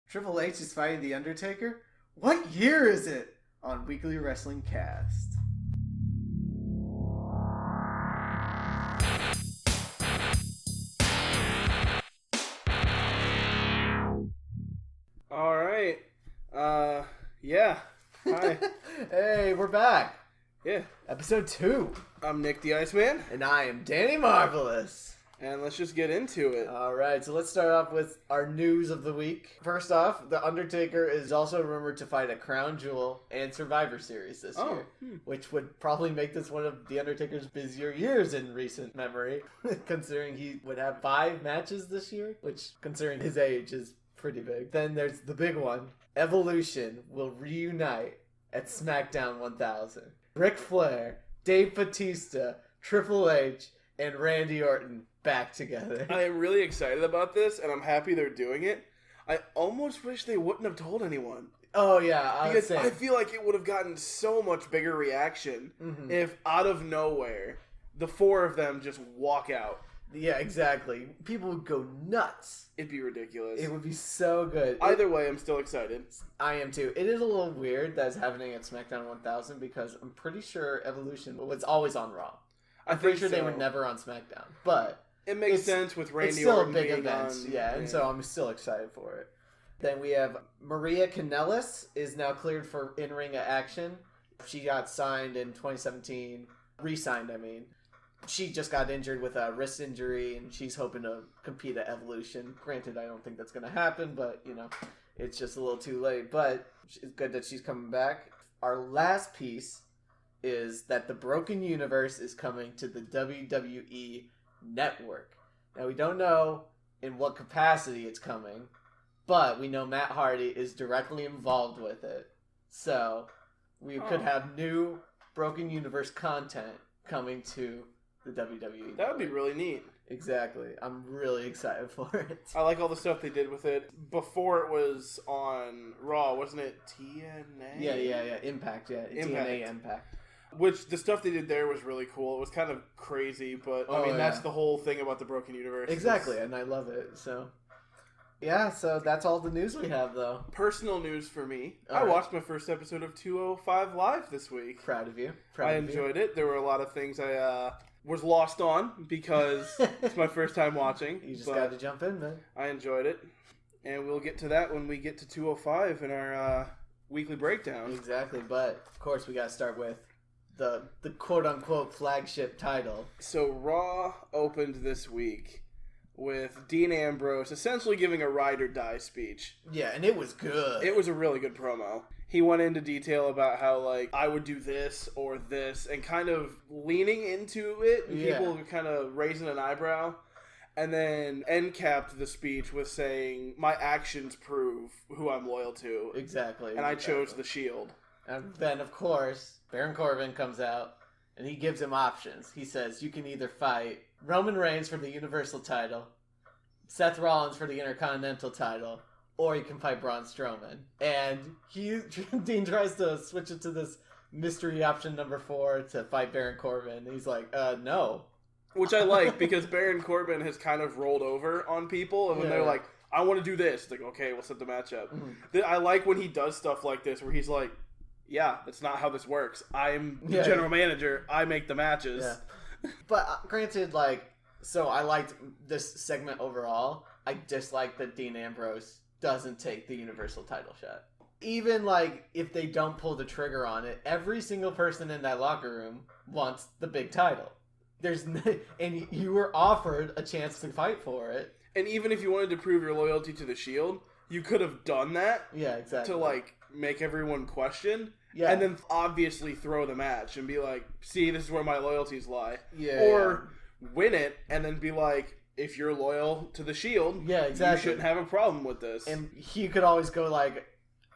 Triple H is fighting The Undertaker? What year is it? On Weekly Wrestling Cast. Alright. Yeah. Hi. Hey, we're back. Yeah. Episode 2. I'm Nick the Iceman. And I am Danny Marvelous. And let's just get into it. Alright, so let's start off with our news of the week. First off, The Undertaker is also rumored to fight at Crown Jewel and Survivor Series this year. Which would probably make this one of The Undertaker's busier years in recent memory. Considering he would have 5 matches this year. Which, considering his age, is pretty big. Then there's the big one. Evolution will reunite at SmackDown 1000. Ric Flair, Dave Bautista, Triple H, and Randy Orton back together. I am really excited about this, and I'm happy they're doing it. I almost wish they wouldn't have told anyone. Oh, yeah. Because I feel like it would have gotten so much bigger reaction if, out of nowhere, the 4 of them just walk out. Yeah, exactly. People would go nuts. It'd be ridiculous. It would be so good. Either way, I'm still excited. I am too. It is a little weird that it's happening at SmackDown 1000 because I'm pretty sure Evolution was always on Raw. I'm pretty sure they were never on SmackDown. But it makes sense with Randy It's Orton still a big being event. on, Yeah, and so I'm still excited for it. Then we have Maria Kanellis is now cleared for in-ring action. She got signed in 2017. Re-signed, I mean. She just got injured with a wrist injury, and she's hoping to compete at Evolution. Granted, I don't think that's going to happen, but, you know, it's just a little too late. But it's good that she's coming back. Our last piece is that the Broken Universe is coming to the WWE Network. Now, we don't know in what capacity it's coming, but we know Matt Hardy is directly involved with it. So, we could have new Broken Universe content coming to the WWE. That would be really neat. Exactly. I'm really excited for it. I like all the stuff they did with it. Before it was on Raw, wasn't it TNA? Yeah. Impact, yeah. TNA Impact. Which, the stuff they did there was really cool. It was kind of crazy, but, that's the whole thing about the Broken Universe. Exactly, and I love it, so... Yeah, so that's all the news we have, though. Personal news for me. I watched my first episode of 205 Live this week. Proud of you. I enjoyed it. There were a lot of things I was lost on because it's my first time watching. You just got to jump in, man. I enjoyed it. And we'll get to that when we get to 205 in our weekly breakdown. Exactly, but of course we got to start with the quote-unquote flagship title. So Raw opened this week with Dean Ambrose essentially giving a ride or die speech. Yeah, and it was good. It was a really good promo. He went into detail about how, like, I would do this or this, and kind of leaning into it, and people were kind of raising an eyebrow, and then end capped the speech with saying, my actions prove who I'm loyal to. Exactly. And I chose the Shield. And then, of course, Baron Corbin comes out, and he gives him options. He says, you can either fight Roman Reigns for the Universal title, Seth Rollins for the Intercontinental title, or you can fight Braun Strowman. And Dean tries to switch it to this mystery option number 4 to fight Baron Corbin. He's like, no. Which I like, because Baron Corbin has kind of rolled over on people, and when they're like, I want to do this, it's like, okay, we'll set the match up. I like when he does stuff like this, where he's like, yeah, that's not how this works. I'm the general manager. I make the matches. Yeah. But granted, like, so I liked this segment overall. I dislike that Dean Ambrose doesn't take the Universal title shot. Even, like, if they don't pull the trigger on it, every single person in that locker room wants the big title. And you were offered a chance to fight for it. And even if you wanted to prove your loyalty to the Shield, you could have done that. Yeah, exactly. To, like, make everyone question. Yeah. And then obviously throw the match and be like, see, this is where my loyalties lie. Yeah. Or win it and then be like, if you're loyal to the Shield, exactly, you shouldn't have a problem with this. And he could always go like,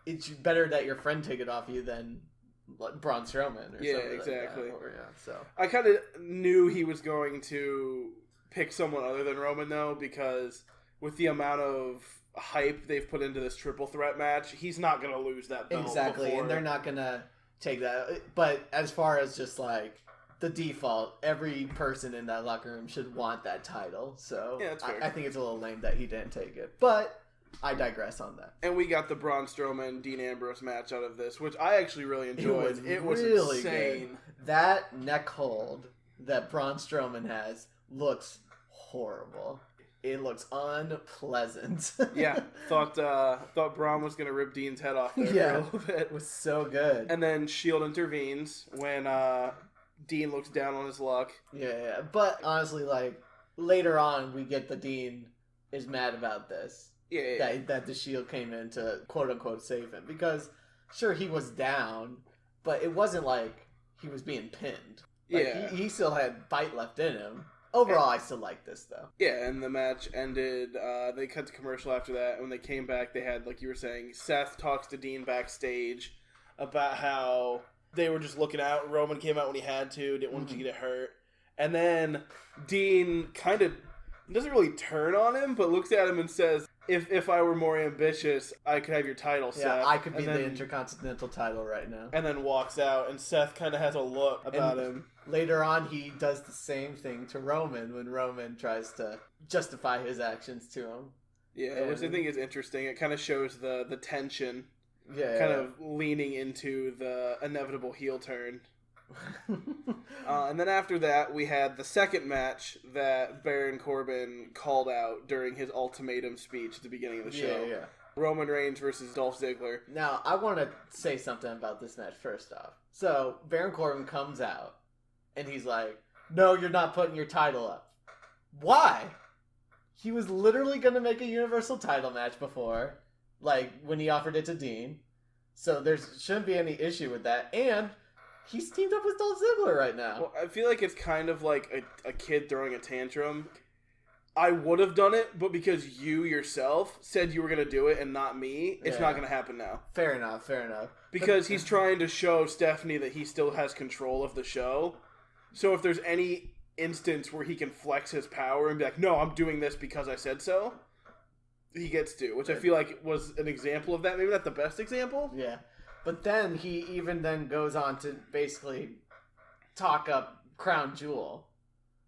it's better that your friend take it off you than Braun Strowman or something exactly. like that. Or, so I kind of knew he was going to pick someone other than Roman, though, because with the amount of hype they've put into this triple threat match, he's not going to lose that belt. Exactly, before. And they're not going to take that. But as far as just like the default, every person in that locker room should want that title. So yeah, that's fair. I think it's a little lame that he didn't take it. But I digress on that. And we got the Braun Strowman Dean Ambrose match out of this, which I actually really enjoyed. It was really insane. Good. That neck hold that Braun Strowman has looks horrible. It looks unpleasant. Yeah, thought Braun was gonna rip Dean's head off there for a little bit. It was so good. And then Shield intervenes when Dean looks down on his luck. Yeah. But honestly, like later on, we get the Dean is mad about this. Yeah. That the Shield came in to quote unquote save him because sure he was down, but it wasn't like he was being pinned. Like, he still had bite left in him. Overall, I still like this, though. Yeah, and the match ended. They cut to commercial after that. And when they came back, they had, like you were saying, Seth talks to Dean backstage about how they were just looking out. Roman came out when he had to, didn't want to get hurt. And then Dean kind of doesn't really turn on him, but looks at him and says, if I were more ambitious, I could have your title, Seth. Yeah, I could be the Intercontinental title right now. And then walks out, and Seth kind of has a look about him. Later on, he does the same thing to Roman when Roman tries to justify his actions to him. Yeah, which I think is interesting. It kind of shows the tension, kind of leaning into the inevitable heel turn. And then after that, we had the second match that Baron Corbin called out during his ultimatum speech at the beginning of the show. Yeah. Roman Reigns versus Dolph Ziggler. Now, I want to say something about this match first off. So, Baron Corbin comes out, and he's like, no, you're not putting your title up. Why? He was literally going to make a Universal title match before, like, when he offered it to Dean. So, there shouldn't be any issue with that. And he's teamed up with Dolph Ziggler right now. Well, I feel like it's kind of like a kid throwing a tantrum. I would have done it, but because you yourself said you were going to do it and not me, it's not going to happen now. Fair enough. Because he's trying to show Stephanie that he still has control of the show. So if there's any instance where he can flex his power and be like, no, I'm doing this because I said so, he gets to, which I feel like was an example of that. Maybe not the best example. Yeah. But then he even then goes on to basically talk up Crown Jewel.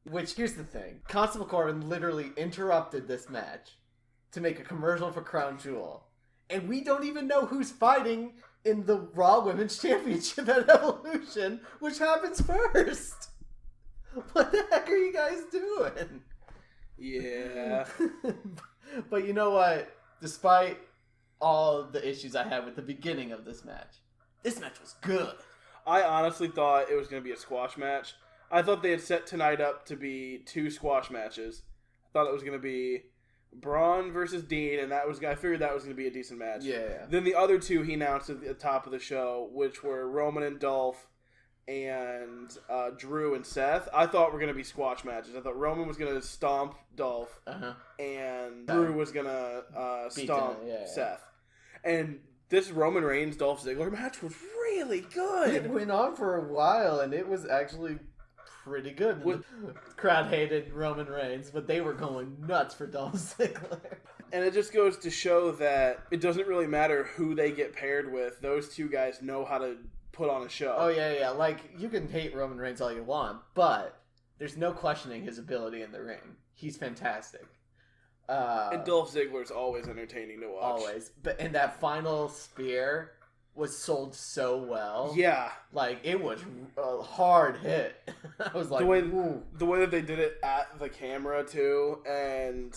Which, here's the thing. Constable Corbin literally interrupted this match to make a commercial for Crown Jewel. And we don't even know who's fighting in the Raw Women's Championship at Evolution, which happens first. What the heck are you guys doing? Yeah. But you know what? Despite all the issues I had with the beginning of this match was good. I honestly thought it was going to be a squash match. I thought they had set tonight up to be 2 squash matches. I thought it was going to be Braun versus Dean, and I figured that was going to be a decent match. Yeah. Then the other 2 he announced at the top of the show, which were Roman and Dolph and Drew and Seth. I thought were going to be squash matches. I thought Roman was going to stomp Dolph, and Drew was going to stomp Seth. And this Roman Reigns Dolph Ziggler match was really good. It went on for a while, and it was actually pretty good. The crowd hated Roman Reigns, but they were going nuts for Dolph Ziggler. And it just goes to show that it doesn't really matter who they get paired with. Those 2 guys know how to put on a show. Oh, yeah. Like, you can hate Roman Reigns all you want, but there's no questioning his ability in the ring. He's fantastic. And Dolph Ziggler's always entertaining to watch. Always. And that final spear was sold so well. Yeah. Like, it was a hard hit. I was like, the way that they did it at the camera, too, and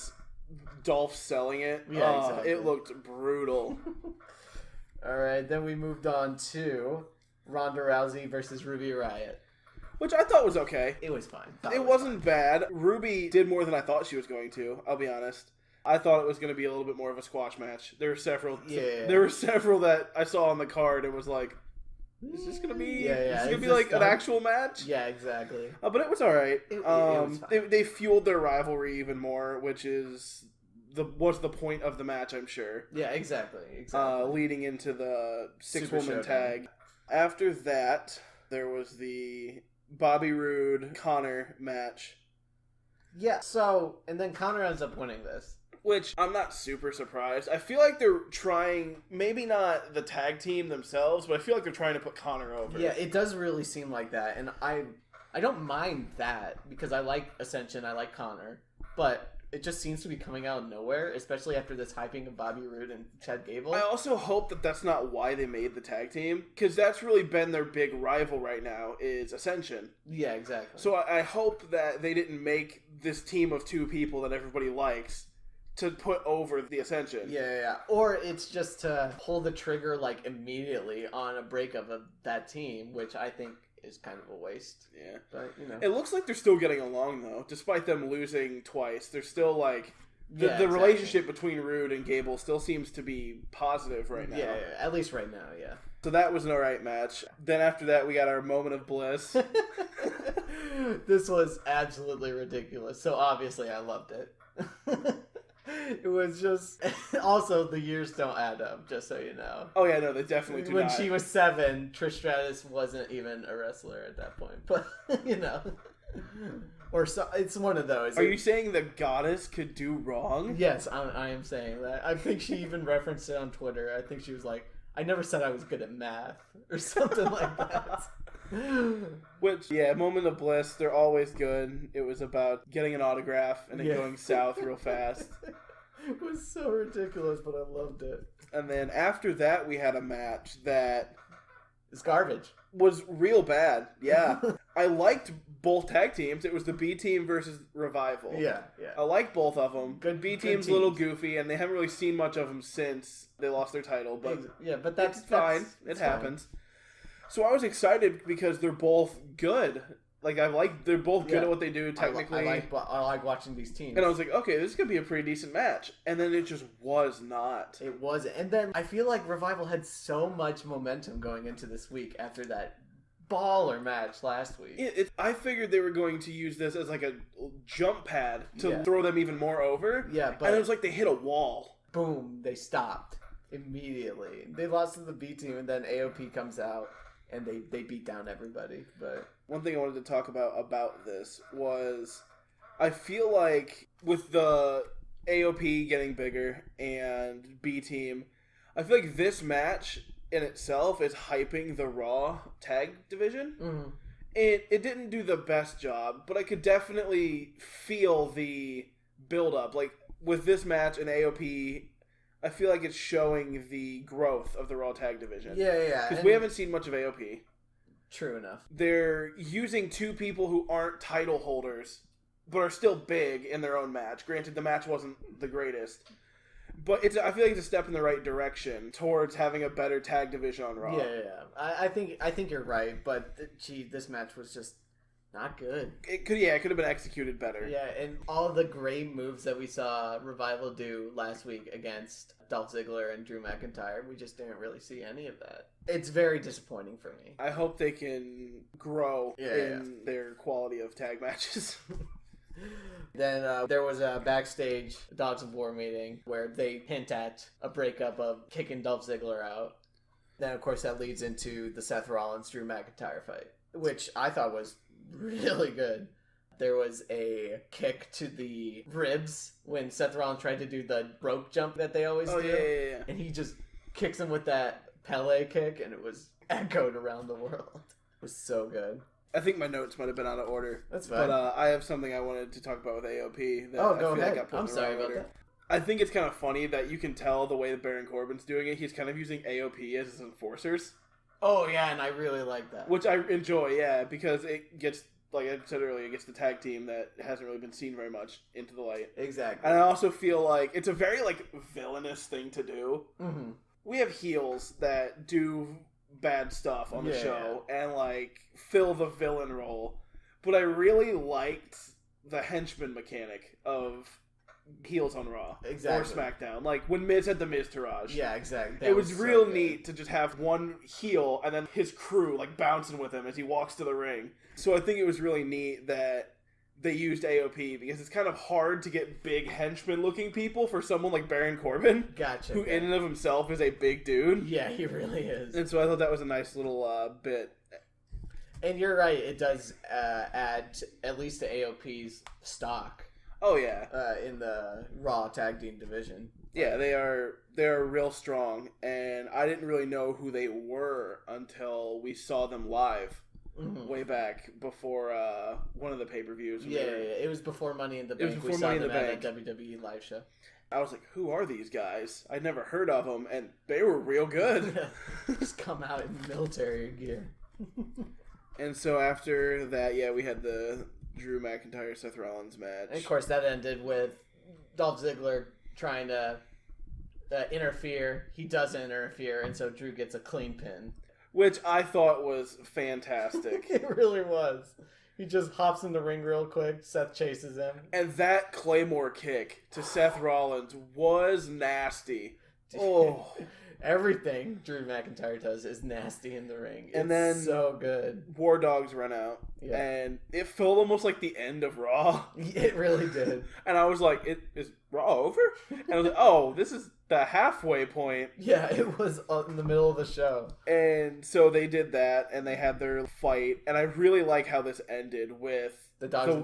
Dolph selling it, exactly. It looked brutal. All right, then we moved on to Ronda Rousey versus Ruby Riott. Which I thought was okay. It was fine. It wasn't bad. Ruby did more than I thought she was going to, I'll be honest. I thought it was going to be a little bit more of a squash match. There were several that I saw on the card and was like, is this going to be like an actual match? Yeah, exactly. But it was all right. It was fine. They fueled their rivalry even more, which is what's the point of the match, I'm sure. Yeah, exactly. Leading into the 6-woman tag. After that, there was the Bobby Roode Connor match. Yeah, so, and then Connor ends up winning this. Which, I'm not super surprised. I feel like they're trying, maybe not the tag team themselves, but I feel like they're trying to put Connor over. Yeah, it does really seem like that, and I don't mind that, because I like Ascension, I like Connor, but it just seems to be coming out of nowhere, especially after this hyping of Bobby Roode and Chad Gable. I also hope that that's not why they made the tag team, because that's really been their big rival right now, is Ascension. Yeah, exactly. So I hope that they didn't make this team of 2 people that everybody likes to put over the Ascension. Yeah. Or it's just to pull the trigger, like, immediately on a breakup of that team, which I think is kind of a waste. Yeah. But, you know. It looks like they're still getting along, though. Despite them losing twice, they're still, like... The exactly. relationship between Roode and Gable still seems to be positive right now. Yeah, at least right now, yeah. So that was an alright match. Then after that, we got our moment of bliss. This was absolutely ridiculous. So obviously I loved it. It was just... Also, the years don't add up, just so you know. Oh yeah, no, they definitely do when not. she was 7, Trish Stratus wasn't even a wrestler at that point. But, you know... Or so, it's one of those. Are you saying the goddess could do wrong? Yes, I am saying that. I think she even referenced it on Twitter. I think she was like, I never said I was good at math. Or something like that. Which, yeah, moment of bliss. They're always good. It was about getting an autograph and then going south real fast. It was so ridiculous, but I loved it. And then after that, we had a match that... It's garbage. Was real bad, yeah. I liked both tag teams. It was the B team versus Revival. Yeah. I like both of them. Good B team's a little goofy, and they haven't really seen much of them since they lost their title. But yeah, but that's fine. It happens. So I was excited because they're both good. Like they're both good at what they do. Technically, I like watching these teams. And I was like, okay, this could be a pretty decent match. And then it just was not. It wasn't. And then I feel like Revival had so much momentum going into this week after that baller match last week. I figured they were going to use this as like a jump pad to throw them even more over. Yeah, but and it was like they hit a wall. Boom! They stopped immediately. They lost to the B team, and then AOP comes out and they beat down everybody. But one thing I wanted to talk about this was I feel like with the AOP getting bigger and B team, I feel like this match in itself is hyping the Raw tag division. Mm-hmm. It didn't do the best job, but I could definitely feel the build-up. Like, with this match and AOP, I feel like it's showing the growth of the Raw tag division. Yeah. Because we haven't seen much of AOP. True enough. They're using 2 people who aren't title holders, but are still big in their own match. Granted, the match wasn't the greatest. But I feel like it's a step in the right direction towards having a better tag division on Raw. Yeah. I think you're right, but this match was just not good. It could have been executed better. Yeah, and all the great moves that we saw Revival do last week against Dolph Ziggler and Drew McIntyre, we just didn't really see any of that. It's very disappointing for me. I hope they can grow in their quality of tag matches. Then there was a backstage Dogs of War meeting where they hint at a breakup of kicking Dolph Ziggler out. Then, of course, that leads into the Seth Rollins-Drew McIntyre fight, which I thought was really good. There was a kick to the ribs when Seth Rollins tried to do the rope jump that they always do. Yeah. And he just kicks him with that Pele kick, and it was echoed around the world. It was so good. I think my notes might have been out of order. That's fine. But I have something I wanted to talk about with AOP. That go ahead. I'm sorry about that. I think it's kind of funny that you can tell the way that Baron Corbin's doing it. He's kind of using AOP as his enforcers. Oh, yeah, and I really like that. Which I enjoy, yeah, because it gets, like I said earlier, it gets the tag team that hasn't really been seen very much into the light. Exactly. And I also feel like it's a very, villainous thing to do. Mm-hmm. We have heels that do bad stuff on the show and, fill the villain role. But I really liked the henchman mechanic of heels on Raw. Exactly. Or SmackDown. Like, when Miz had the Miz Taraj. Yeah, exactly. It was real neat to just have one heel and then his crew, bouncing with him as he walks to the ring. So I think it was really neat that they used AOP because it's kind of hard to get big henchman-looking people for someone like Baron Corbin. Gotcha. Who in and of himself is a big dude. Yeah, he really is. And so I thought that was a nice little bit. And you're right, it does add at least to AOP's stock. Oh yeah, in the Raw Tag Team division. Yeah, they are real strong, and I didn't really know who they were until we saw them live. way back before one of the pay-per-views. Yeah, it was before Money in the Bank. It was before Money in the Bank. At that WWE live show. I was like, who are these guys? I'd never heard of them, and they were real good. Just come out in military gear. And so after that, we had the Drew McIntyre Seth Rollins match. And of course, that ended with Dolph Ziggler trying to interfere. He doesn't interfere, and so Drew gets a clean pin. Which I thought was fantastic. It really was. He just hops in the ring real quick. Seth chases him. And that Claymore kick to Seth Rollins was nasty. Oh. Everything Drew McIntyre does is nasty in the ring. It's and then so good. War Dogs run out. Yeah. And it felt almost like the end of Raw. It really did. And I was like, is Raw over? And I was like, oh, this is the halfway point. Yeah, it was in the middle of the show. And so they did that, and they had their fight. And I really like how this ended with the Dogs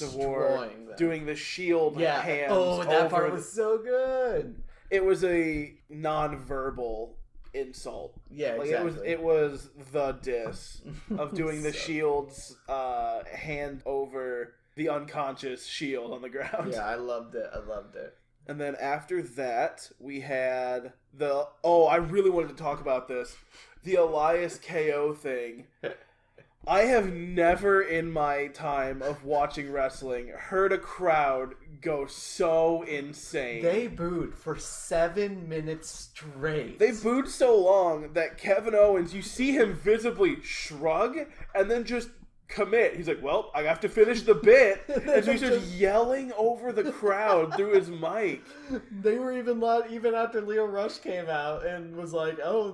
of War, doing the shield hands. Oh, that part was so good. It was a non-verbal insult. Yeah, exactly. It was the diss of doing the shield's hand over the unconscious Shield on the ground. Yeah, I loved it. And then after that, we had I really wanted to talk about this. The Elias KO thing. I have never in my time of watching wrestling heard a crowd go so insane. They booed for 7 minutes straight. They booed so long that Kevin Owens, you see him visibly shrug and then just commit. He's like, well, I have to finish the bit. And so he starts yelling over the crowd through his mic. They were even after Leo Rush came out and was like, oh,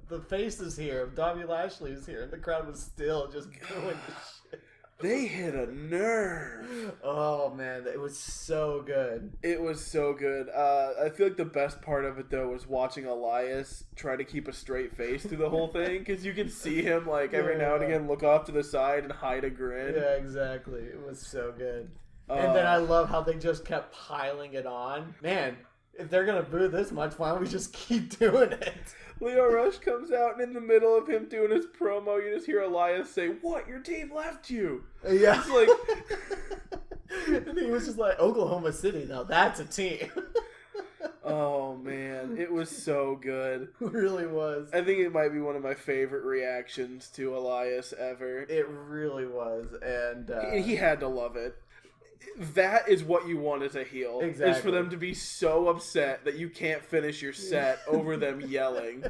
the face is here. Bobby Lashley is here. And the crowd was still just going to shit. They hit a nerve. Oh, man. It was so good. It was so good. I feel like the best part of it, though, was watching Elias try to keep a straight face through the whole thing. Because you can see him, like, every now and again look off to the side and hide a grin. Yeah, exactly. It was so good. And then I love how they just kept piling it on. Man, if they're going to boo this much, why don't we just keep doing it? Leo Rush comes out, and in the middle of him doing his promo, you just hear Elias say, "What? Your team left you?" Yeah. It's like... And he was just like, Oklahoma City, now that's a team. Oh, man. It was so good. It really was. I think it might be one of my favorite reactions to Elias ever. It really was. And he had to love it. That is what you want as a heel. Exactly. Is for them to be so upset that you can't finish your set over them yelling.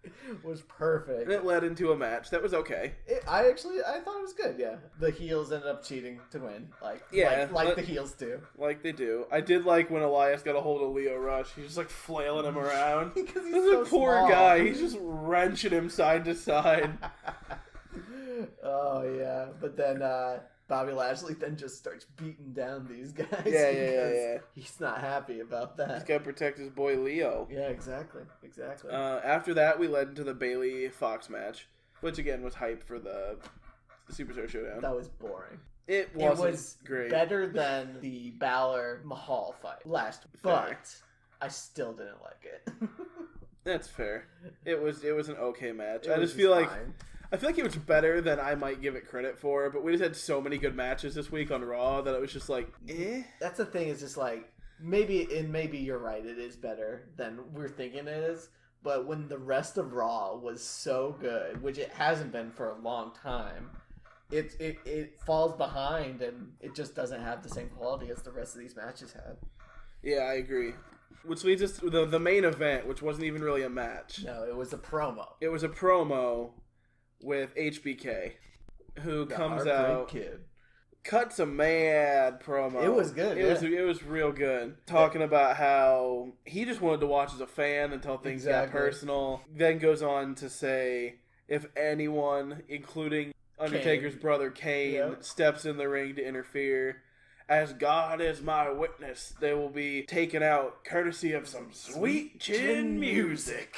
It was perfect. And it led into a match that was okay. I thought it was good, yeah. The heels ended up cheating to win. Like the heels do. Like they do. I did like when Elias got a hold of Leo Rush. He's just like flailing him around. Because he's this so is a poor small. guy. He's just wrenching him side to side. Oh, yeah. But then Bobby Lashley then just starts beating down these guys. Yeah. He's not happy about that. He's got to protect his boy Leo. Yeah, exactly. After that, we led into the Bayley Fox match, which again was hype for the Superstar Showdown. That was boring. It was great. Better than the Balor Mahal fight last week, but I still didn't like it. That's fair. It was an okay match. I just feel like fine. I feel like it was better than I might give it credit for, but we just had so many good matches this week on Raw that it was just like, eh. That's the thing, is just like, maybe you're right, it is better than we're thinking it is, but when the rest of Raw was so good, which it hasn't been for a long time, it falls behind and it just doesn't have the same quality as the rest of these matches had. Yeah, I agree. Which leads us to the main event, which wasn't even really a match. No, it was a promo. It was a promo with HBK, who comes out, cuts a mad promo. It was good. It was real good. Talking about how he just wanted to watch as a fan until things got personal. Then goes on to say, if anyone, including Undertaker's brother Kane, steps in the ring to interfere, as God is my witness, they will be taken out courtesy of some sweet chin music.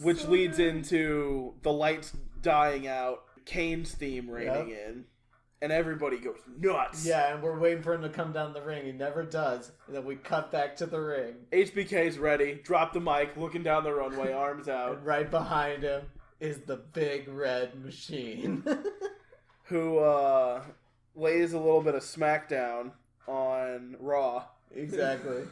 Which leads into the lights dying out, Kane's theme raining in, and everybody goes nuts. Yeah, and we're waiting for him to come down the ring. He never does. And then we cut back to the ring. HBK's ready, drop the mic, looking down the runway, arms out. And right behind him is the Big Red Machine. Who lays a little bit of smackdown on Raw. Exactly.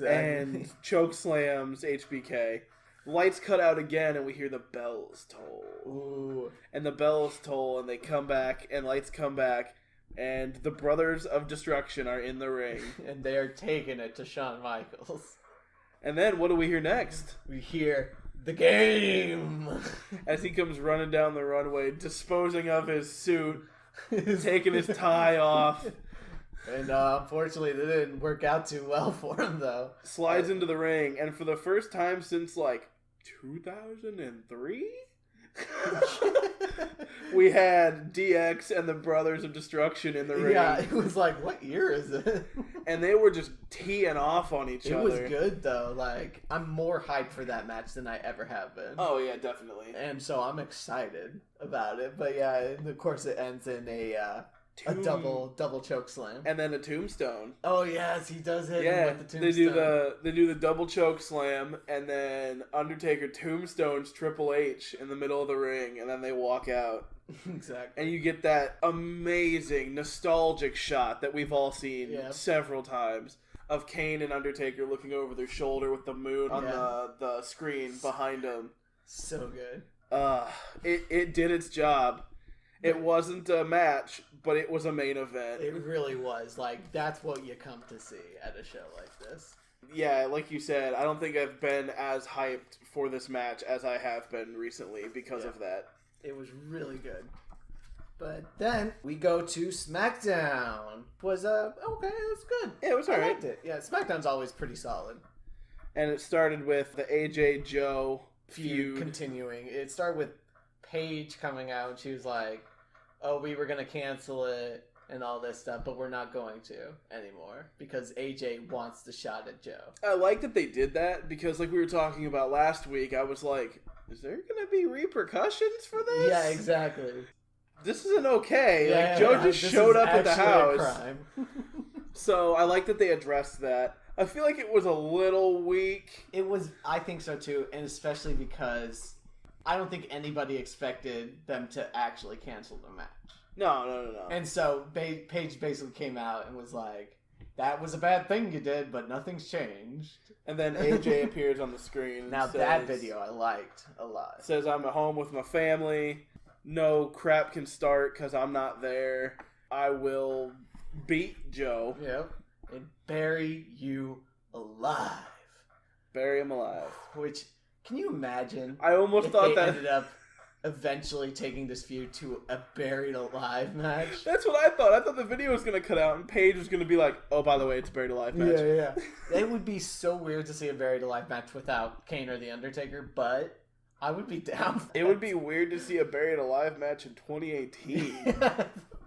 And choke slams HBK. Lights cut out again, and we hear the bells toll. Ooh. And the bells toll, and they come back, and lights come back, and the Brothers of Destruction are in the ring. And they are taking it to Shawn Michaels. And then, what do we hear next? We hear the game! As he comes running down the runway, disposing of his suit, taking his tie off. And unfortunately, that didn't work out too well for him, though. Slides into the ring, and for the first time since, 2003? We had DX and the Brothers of Destruction in the ring. Yeah, it was like, what year is it? And they were just teeing off on each other. It was good, though. I'm more hyped for that match than I ever have been. Oh, yeah, definitely. And so I'm excited about it. But yeah, of course it ends in a double choke slam. And then a tombstone. Oh, yes, he does hit him with the tombstone. They do the double choke slam, and then Undertaker tombstones Triple H in the middle of the ring, and then they walk out. Exactly. And you get that amazing, nostalgic shot that we've all seen several times of Kane and Undertaker looking over their shoulder with the moon on the screen behind them. So good. It did its job. It wasn't a match, but it was a main event. It really was. That's what you come to see at a show like this. Yeah, like you said, I don't think I've been as hyped for this match as I have been recently because of that. It was really good. But then we go to SmackDown. It was okay, it was good. Yeah, it was alright. I liked it. Yeah, SmackDown's always pretty solid. And it started with the AJ Joe feud continuing. It started with Paige coming out, and she was like, "Oh, we were gonna cancel it and all this stuff, but we're not going to anymore because AJ wants the shot at Joe." I like that they did that because, like we were talking about last week, I was like, "Is there gonna be repercussions for this?" Yeah, exactly. This isn't okay. Joe just showed up at the house. Crime. So I like that they addressed that. I feel like it was a little weak. It was. I think so too, and especially because I don't think anybody expected them to actually cancel the match. No. And so Paige basically came out and was like, "That was a bad thing you did, but nothing's changed." And then AJ appears on the screen. Now that video I liked a lot. Says, "I'm at home with my family. No crap can start because I'm not there. I will beat Joe." Yep. And bury you alive. Bury him alive. Which, can you imagine? I almost thought that ended up eventually taking this feud to a buried alive match. That's what I thought. I thought the video was going to cut out and Paige was going to be like, "Oh, by the way, it's a buried alive match." Yeah. It would be so weird to see a buried alive match without Kane or The Undertaker, but I would be down for that. It would be weird to see a buried alive match in 2018.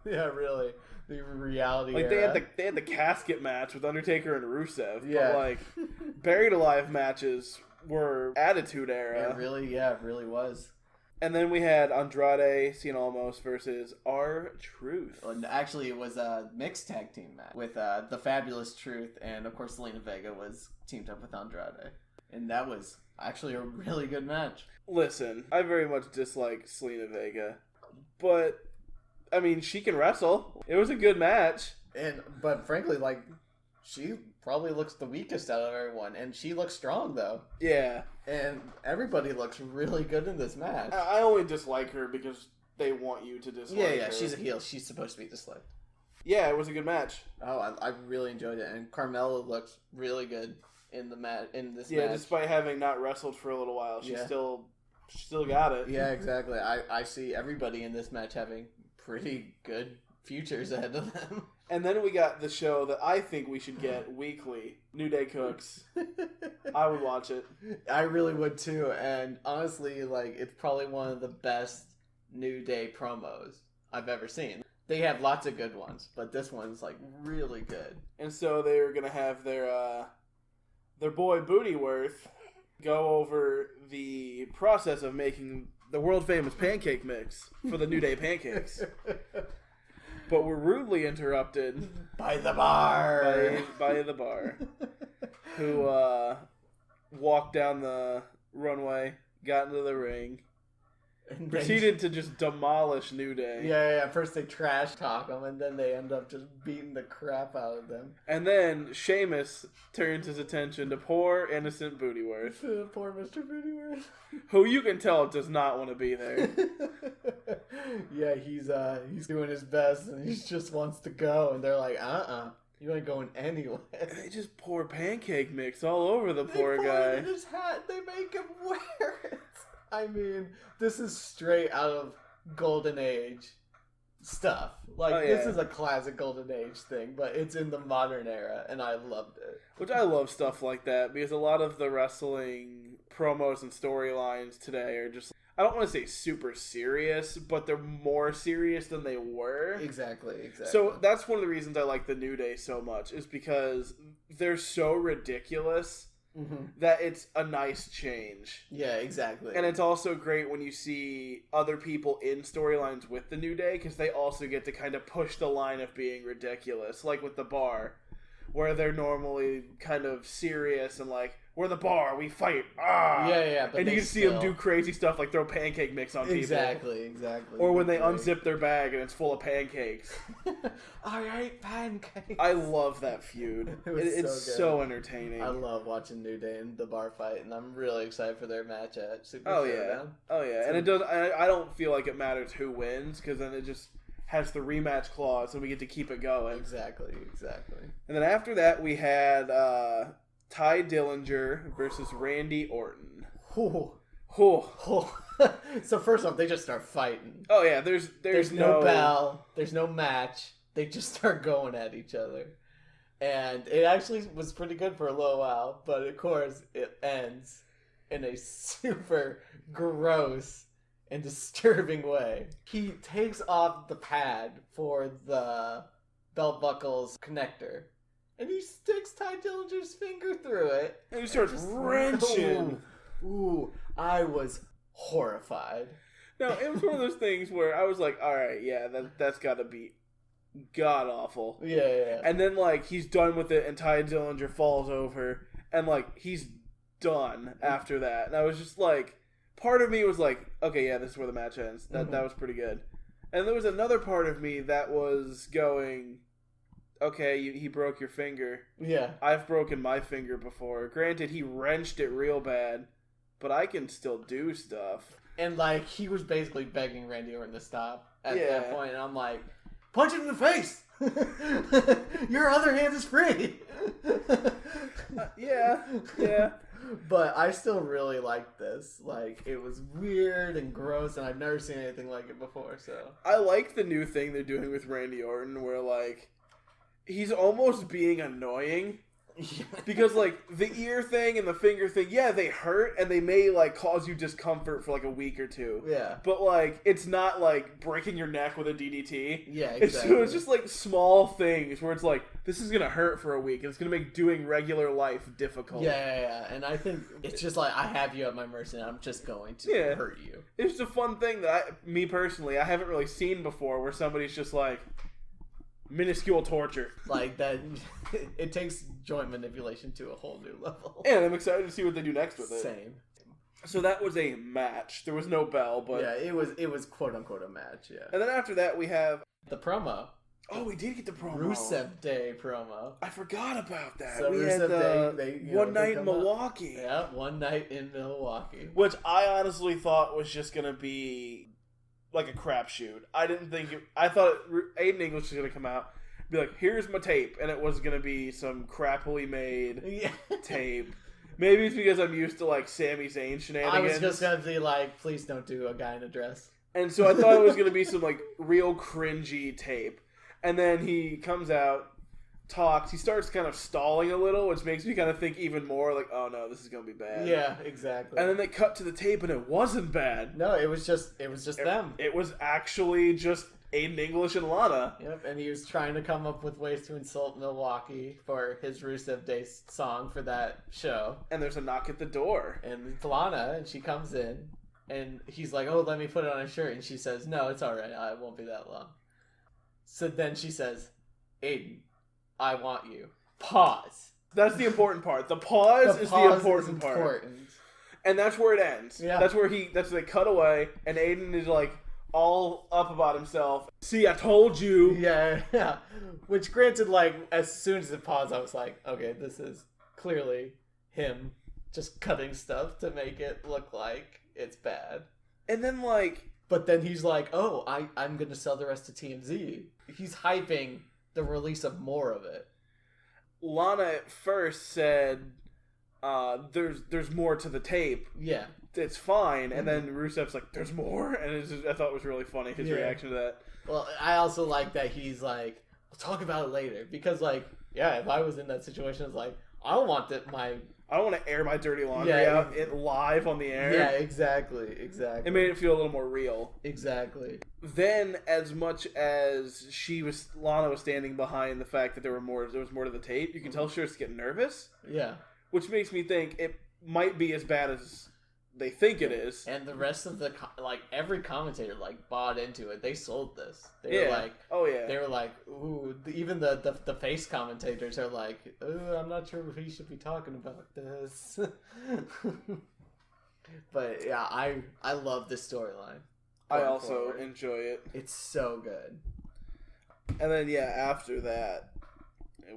Yeah, really. The reality era. They had the casket match with Undertaker and Rusev. Yeah. But buried alive matches were Attitude Era. It really was. And then we had Andrade Cien Almos versus R-Truth. And actually, it was a mixed tag team match with the Fabulous Truth, and of course Zelina Vega was teamed up with Andrade. And that was actually a really good match. Listen, I very much dislike Zelina Vega, but I mean, she can wrestle. It was a good match. But frankly, she probably looks the weakest out of everyone, and she looks strong though. Yeah. And everybody looks really good in this match. I only dislike her because they want you to dislike her. Yeah, she's a heel. She's supposed to be disliked. Yeah, it was a good match. Oh, I really enjoyed it, and Carmella looks really good in this match. Yeah, despite having not wrestled for a little while, she still got it. Yeah, exactly. I see everybody in this match having pretty good futures ahead of them. And then we got the show that I think we should get weekly, New Day Cooks. I would watch it. I really would too, and honestly, it's probably one of the best New Day promos I've ever seen. They have lots of good ones, but this one's really good. And so they were gonna have their boy Bootyworth go over the process of making the world famous pancake mix for the New Day pancakes. But we're rudely interrupted by the bar. By the bar, who walked down the runway, got into the ring, And proceeded to just demolish New Day. Yeah. First they trash talk them, and then they end up just beating the crap out of them. And then Sheamus turns his attention to poor, innocent Bootyworth. Poor Mr. Bootyworth. Who you can tell does not want to be there. Yeah, he's doing his best, and he just wants to go. And they're like, you ain't going anywhere. They just pour pancake mix all over the poor guy. In his hat. They make him wear it. I mean, this is straight out of Golden Age stuff. Like, this is a classic Golden Age thing, but it's in the modern era, and I loved it. Which I love stuff like that, because a lot of the wrestling promos and storylines today are just, I don't want to say super serious, but they're more serious than they were. Exactly. So that's one of the reasons I like the New Day so much, is because they're so ridiculous. Mm-hmm. That it's a nice change. Yeah, exactly. And it's also great when you see other people in storylines with the New Day, because they also get to kind of push the line of being ridiculous, like with the Bar, where they're normally kind of serious and like, we're the Bar, we fight, Yeah, but and you can see them do crazy stuff like throw pancake mix on people. Exactly. Or when they unzip their bag and it's full of pancakes. I hate pancakes. I love that feud. It's so entertaining. I love watching New Day and the Bar fight, and I'm really excited for their match at Super Showdown. Oh yeah, and it does. I don't feel like it matters who wins, because then it just has the rematch clause, and we get to keep it going. Exactly. And then after that, we had Ty Dillinger versus Randy Orton. So first off, they just start fighting. Oh yeah, there's no bell, there's no match. They just start going at each other. And it actually was pretty good for a little while, but of course it ends in a super gross and disturbing way. He takes off the pad for the belt buckle's connector, and he sticks Ty Dillinger's finger through it. And he starts wrenching. Ooh, I was horrified. No, it was one of those things where I was like, all right, yeah, that's got to be god awful. Yeah. And then, like, he's done with it, and Ty Dillinger falls over, and, like, he's done after that. And I was just like, part of me was like, okay, yeah, this is where the match ends. That was pretty good. And there was another part of me that was going, okay, he broke your finger. Yeah. I've broken my finger before. Granted, he wrenched it real bad, but I can still do stuff. And, like, he was basically begging Randy Orton to stop at that point, and I'm like, punch him in the face! Your other hand is free! Yeah. But I still really liked this. Like, it was weird and gross, and I've never seen anything like it before, so. I like the new thing they're doing with Randy Orton, where, like, he's almost being annoying. Because, like, the ear thing and the finger thing, yeah, they hurt, and they may, like, cause you discomfort for, like, a week or two. Yeah. But, like, it's not, like, breaking your neck with a DDT. Yeah, exactly. So it's just, like, small things where it's like, this is gonna hurt for a week, and it's gonna make doing regular life difficult. Yeah. And I think it's just like, I have you at my mercy, and I'm just going to hurt you. It's a fun thing that me personally, I haven't really seen before, where somebody's just like, minuscule torture. Like that, it takes joint manipulation to a whole new level. And I'm excited to see what they do next with it. Same. So that was a match. There was no bell, but yeah, it was quote unquote a match. Yeah. And then after that we have the promo. Oh, we did get the promo. Rusev Day promo. I forgot about that. So we Rusev had the Day, one night in Milwaukee. Yeah, one night in Milwaukee. Which I honestly thought was just gonna be like a crapshoot. I didn't think it. I thought Aiden English was gonna come out, be like, "Here's my tape," and it was gonna be some crappily made tape. Maybe it's because I'm used to like Sami Zayn shenanigans. I was just gonna be like, "Please don't do a guy in a dress." And so I thought it was gonna be some like real cringy tape. And then he comes out, talks. He starts kind of stalling a little, which makes me kind of think even more like, "Oh no, this is gonna be bad." Yeah, exactly. And then they cut to the tape, and it wasn't bad. No, it was just them. It was actually just Aiden English and Lana. Yep, and he was trying to come up with ways to insult Milwaukee for his Rusev Day song for that show. And there's a knock at the door. And it's Lana, and she comes in, and he's like, "Oh, let me put it on a shirt." And she says, "No, it's all right. It won't be that long." So then she says, "Aiden, I want you." Pause. That's the important part. The pause is the important part. And that's where it ends. Yeah. That's where they cut away, and Aiden is like all up about himself. See, I told you. Yeah. Which, granted, like, as soon as it paused, I was like, okay, this is clearly him just cutting stuff to make it look like it's bad. And then, like... But then he's like, oh, I'm going to sell the rest to TMZ. He's hyping the release of more of it. Lana at first said, there's more to the tape. Yeah. It's fine. And then Rusev's like, there's more? And I thought it was really funny, his reaction to that. Well, I also like that he's like, we'll talk about it later. Because, like, yeah, if I was in that situation, it's like, I don't want I don't want to air my dirty laundry out live on the air. Yeah, exactly. It made it feel a little more real. Exactly. Then, as much as Lana was standing behind the fact that there was more to the tape, you can tell she was getting nervous. Yeah. Which makes me think it might be as bad as they think it is. And the rest of every commentator, bought into it. They sold this. They were like, oh yeah. They were like, ooh, even the face commentators are like, I'm not sure if he should be talking about this. But yeah, I love this storyline. I also enjoy it. It's so good. And then after that,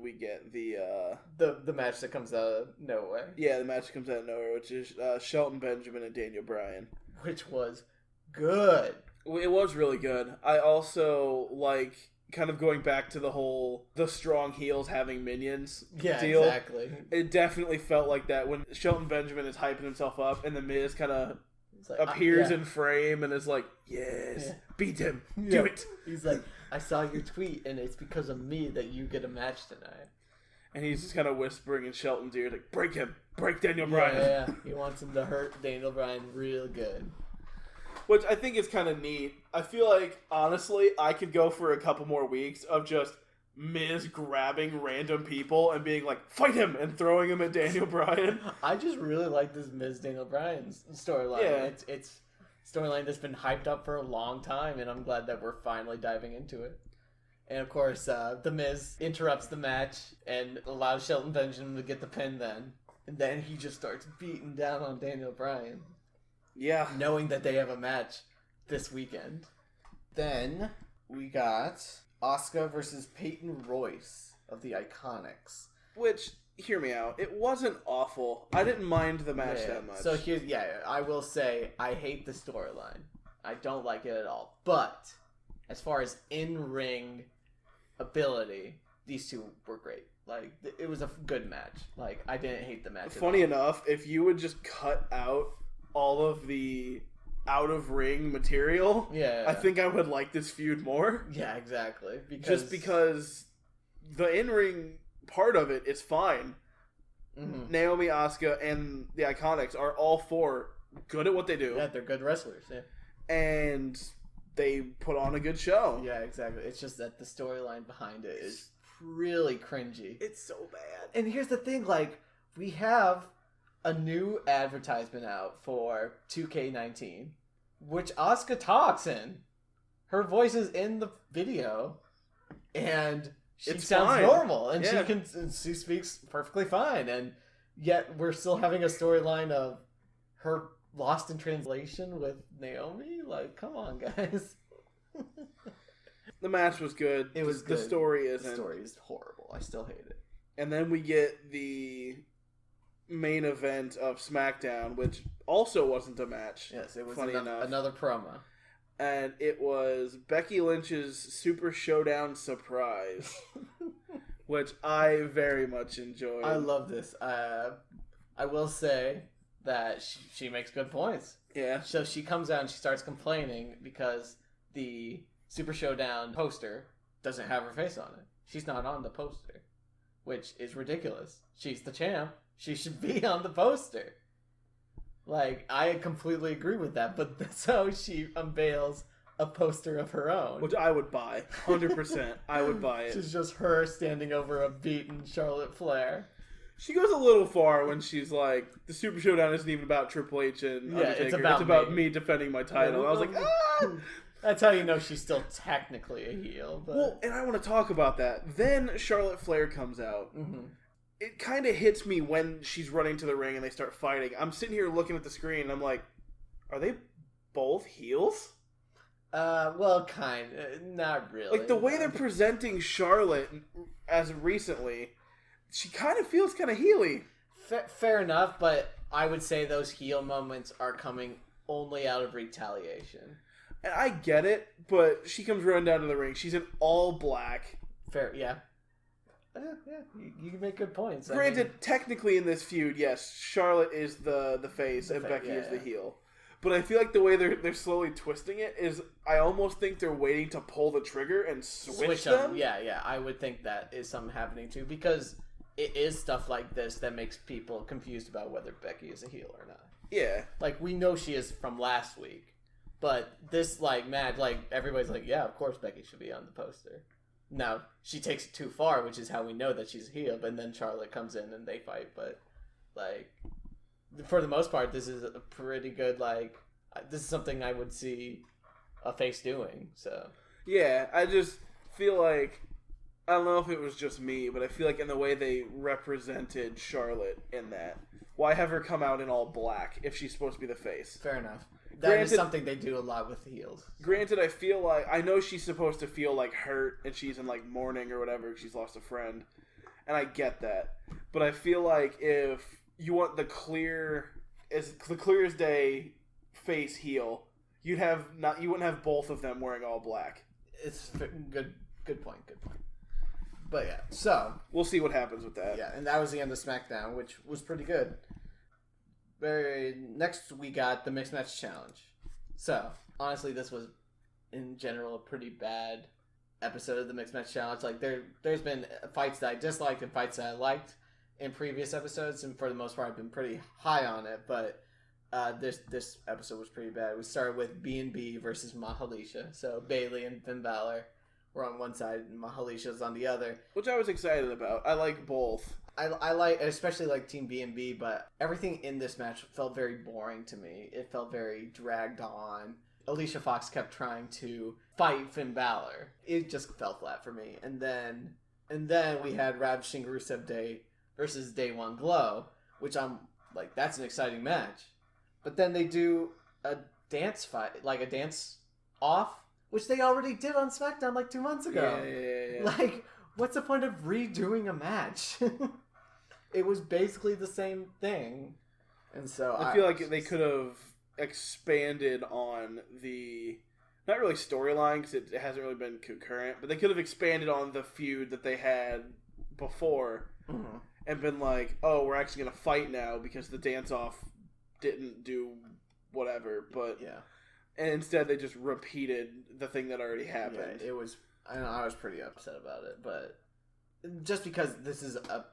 we get the match that comes out of nowhere. Yeah, the match that comes out of nowhere, which is Shelton Benjamin and Daniel Bryan. Which was good. It was really good. I also like kind of going back to the strong heels having minions deal. Exactly. It definitely felt like that when Shelton Benjamin is hyping himself up and the Miz kind of appears in frame and is like, yes, beat him, do it. He's like, I saw your tweet and it's because of me that you get a match tonight. And he's just kind of whispering in Shelton's ear, like, break him, break Daniel Bryan. Yeah, he wants him to hurt Daniel Bryan real good. Which I think is kind of neat. I feel like, honestly, I could go for a couple more weeks of just Miz grabbing random people and being like, fight him, and throwing him at Daniel Bryan. I just really like this Miz Daniel Bryan storyline. Yeah. It's storyline that's been hyped up for a long time, and I'm glad that we're finally diving into it. And of course, the Miz interrupts the match and allows Shelton Benjamin to get the pin then. And then he just starts beating down on Daniel Bryan. Yeah. Knowing that they have a match this weekend. Then we got Asuka versus Peyton Royce of the Iconics. Which, hear me out, it wasn't awful. I didn't mind the match that much. So here's, I will say, I hate the storyline. I don't like it at all. But, as far as in-ring ability, these two were great. Like, it was a good match. Like, I didn't hate the match. Funny enough, if you would just cut out all of the out-of-ring material, I think I would like this feud more. Yeah, exactly. Just because the in-ring part of it is fine. Mm-hmm. Naomi, Asuka, and the Iconics are all four good at what they do. Yeah, they're good wrestlers, And they put on a good show. Yeah, exactly. It's just that the storyline behind it is really cringy. It's so bad. And here's the thing, we have a new advertisement out for 2K19, which Asuka talks in. Her voice is in the video, and she sounds normal, and she speaks perfectly fine, and yet we're still having a storyline of her lost in translation with Naomi. Like, come on, guys. The match was good. It was good. The story isn't. The story is horrible. I still hate it. And then we get the main event of SmackDown, which also wasn't a match. Yes, it was another promo. And it was Becky Lynch's Super Showdown surprise, which I very much enjoyed. I love this. I will say that she makes good points. Yeah. So she comes out and she starts complaining because the Super Showdown poster doesn't have her face on it. She's not on the poster, which is ridiculous. She's the champ. She should be on the poster. Like, I completely agree with that, but so she unveils a poster of her own. Which I would buy. 100%. I would buy it. It's just her standing over a beaten Charlotte Flair. She goes a little far when she's like, the Super Showdown isn't even about Triple H and Undertaker. It's about me defending my title. I was like, ah! That's how you know she's still technically a heel. But... Well, and I want to talk about that. Then Charlotte Flair comes out. Mm-hmm. it kind of hits me when she's running to the ring and they start fighting. I'm sitting here looking at the screen and I'm like, are they both heels? Well, not really. Like, the way they're presenting Charlotte as recently, she kind of feels kind of heely. Fair enough, but I would say those heel moments are coming only out of retaliation. And I get it, but she comes running down to the ring. She's in all black. Fair, yeah. Yeah, you can make good points. Granted, technically in this feud, yes, Charlotte is the face and Becky is the heel. But I feel like the way they're slowly twisting it is, I almost think they're waiting to pull the trigger and switch them. Yeah, I would think that is something happening too, because it is stuff like this that makes people confused about whether Becky is a heel or not. Yeah. Like, we know she is from last week, but this, match, everybody's like, yeah, of course Becky should be on the poster. Now, she takes it too far, which is how we know that she's a heel, and then Charlotte comes in and they fight, but, for the most part, this is a pretty good, this is something I would see a face doing, so. Yeah, I just feel like, I don't know if it was just me, but I feel like in the way they represented Charlotte in that, why have her come out in all black if she's supposed to be the face? Fair enough. That is something they do a lot with the heels. Granted, I feel like, I know she's supposed to feel hurt and she's in mourning or whatever because she's lost a friend, and I get that, but I feel like if you want the clear as day face heel, you wouldn't have both of them wearing all black. It's good point. But yeah, so we'll see what happens with that. Yeah, and that was the end of SmackDown, which was pretty good. Next we got the Mixed Match Challenge. So honestly, this was in general a pretty bad episode of the Mixed Match Challenge. There's been fights that I disliked and fights that I liked in previous episodes, and for the most part I've been pretty high on it, but this episode was pretty bad. We started with B&B versus Mahalisha. So Bayley and Finn Balor were on one side and Mahalisha's on the other, which I was excited about. I like both. I like, especially Team B&B, but everything in this match felt very boring to me. It felt very dragged on. Alicia Fox kept trying to fight Finn Balor. It just fell flat for me. And then we had Rav Singh Rusev Day versus Day One Glow, which I'm like, that's an exciting match. But then they do a dance fight, a dance off, which they already did on SmackDown 2 months ago. Yeah. What's the point of redoing a match? It was basically the same thing. And so I feel like they could have expanded on the, not really storyline because it hasn't really been concurrent, but they could have expanded on the feud that they had before and been like, oh, we're actually going to fight now because the dance-off didn't do whatever, but yeah. And instead they just repeated the thing that already happened. Yeah, it was, I was pretty upset about it, but just because this is a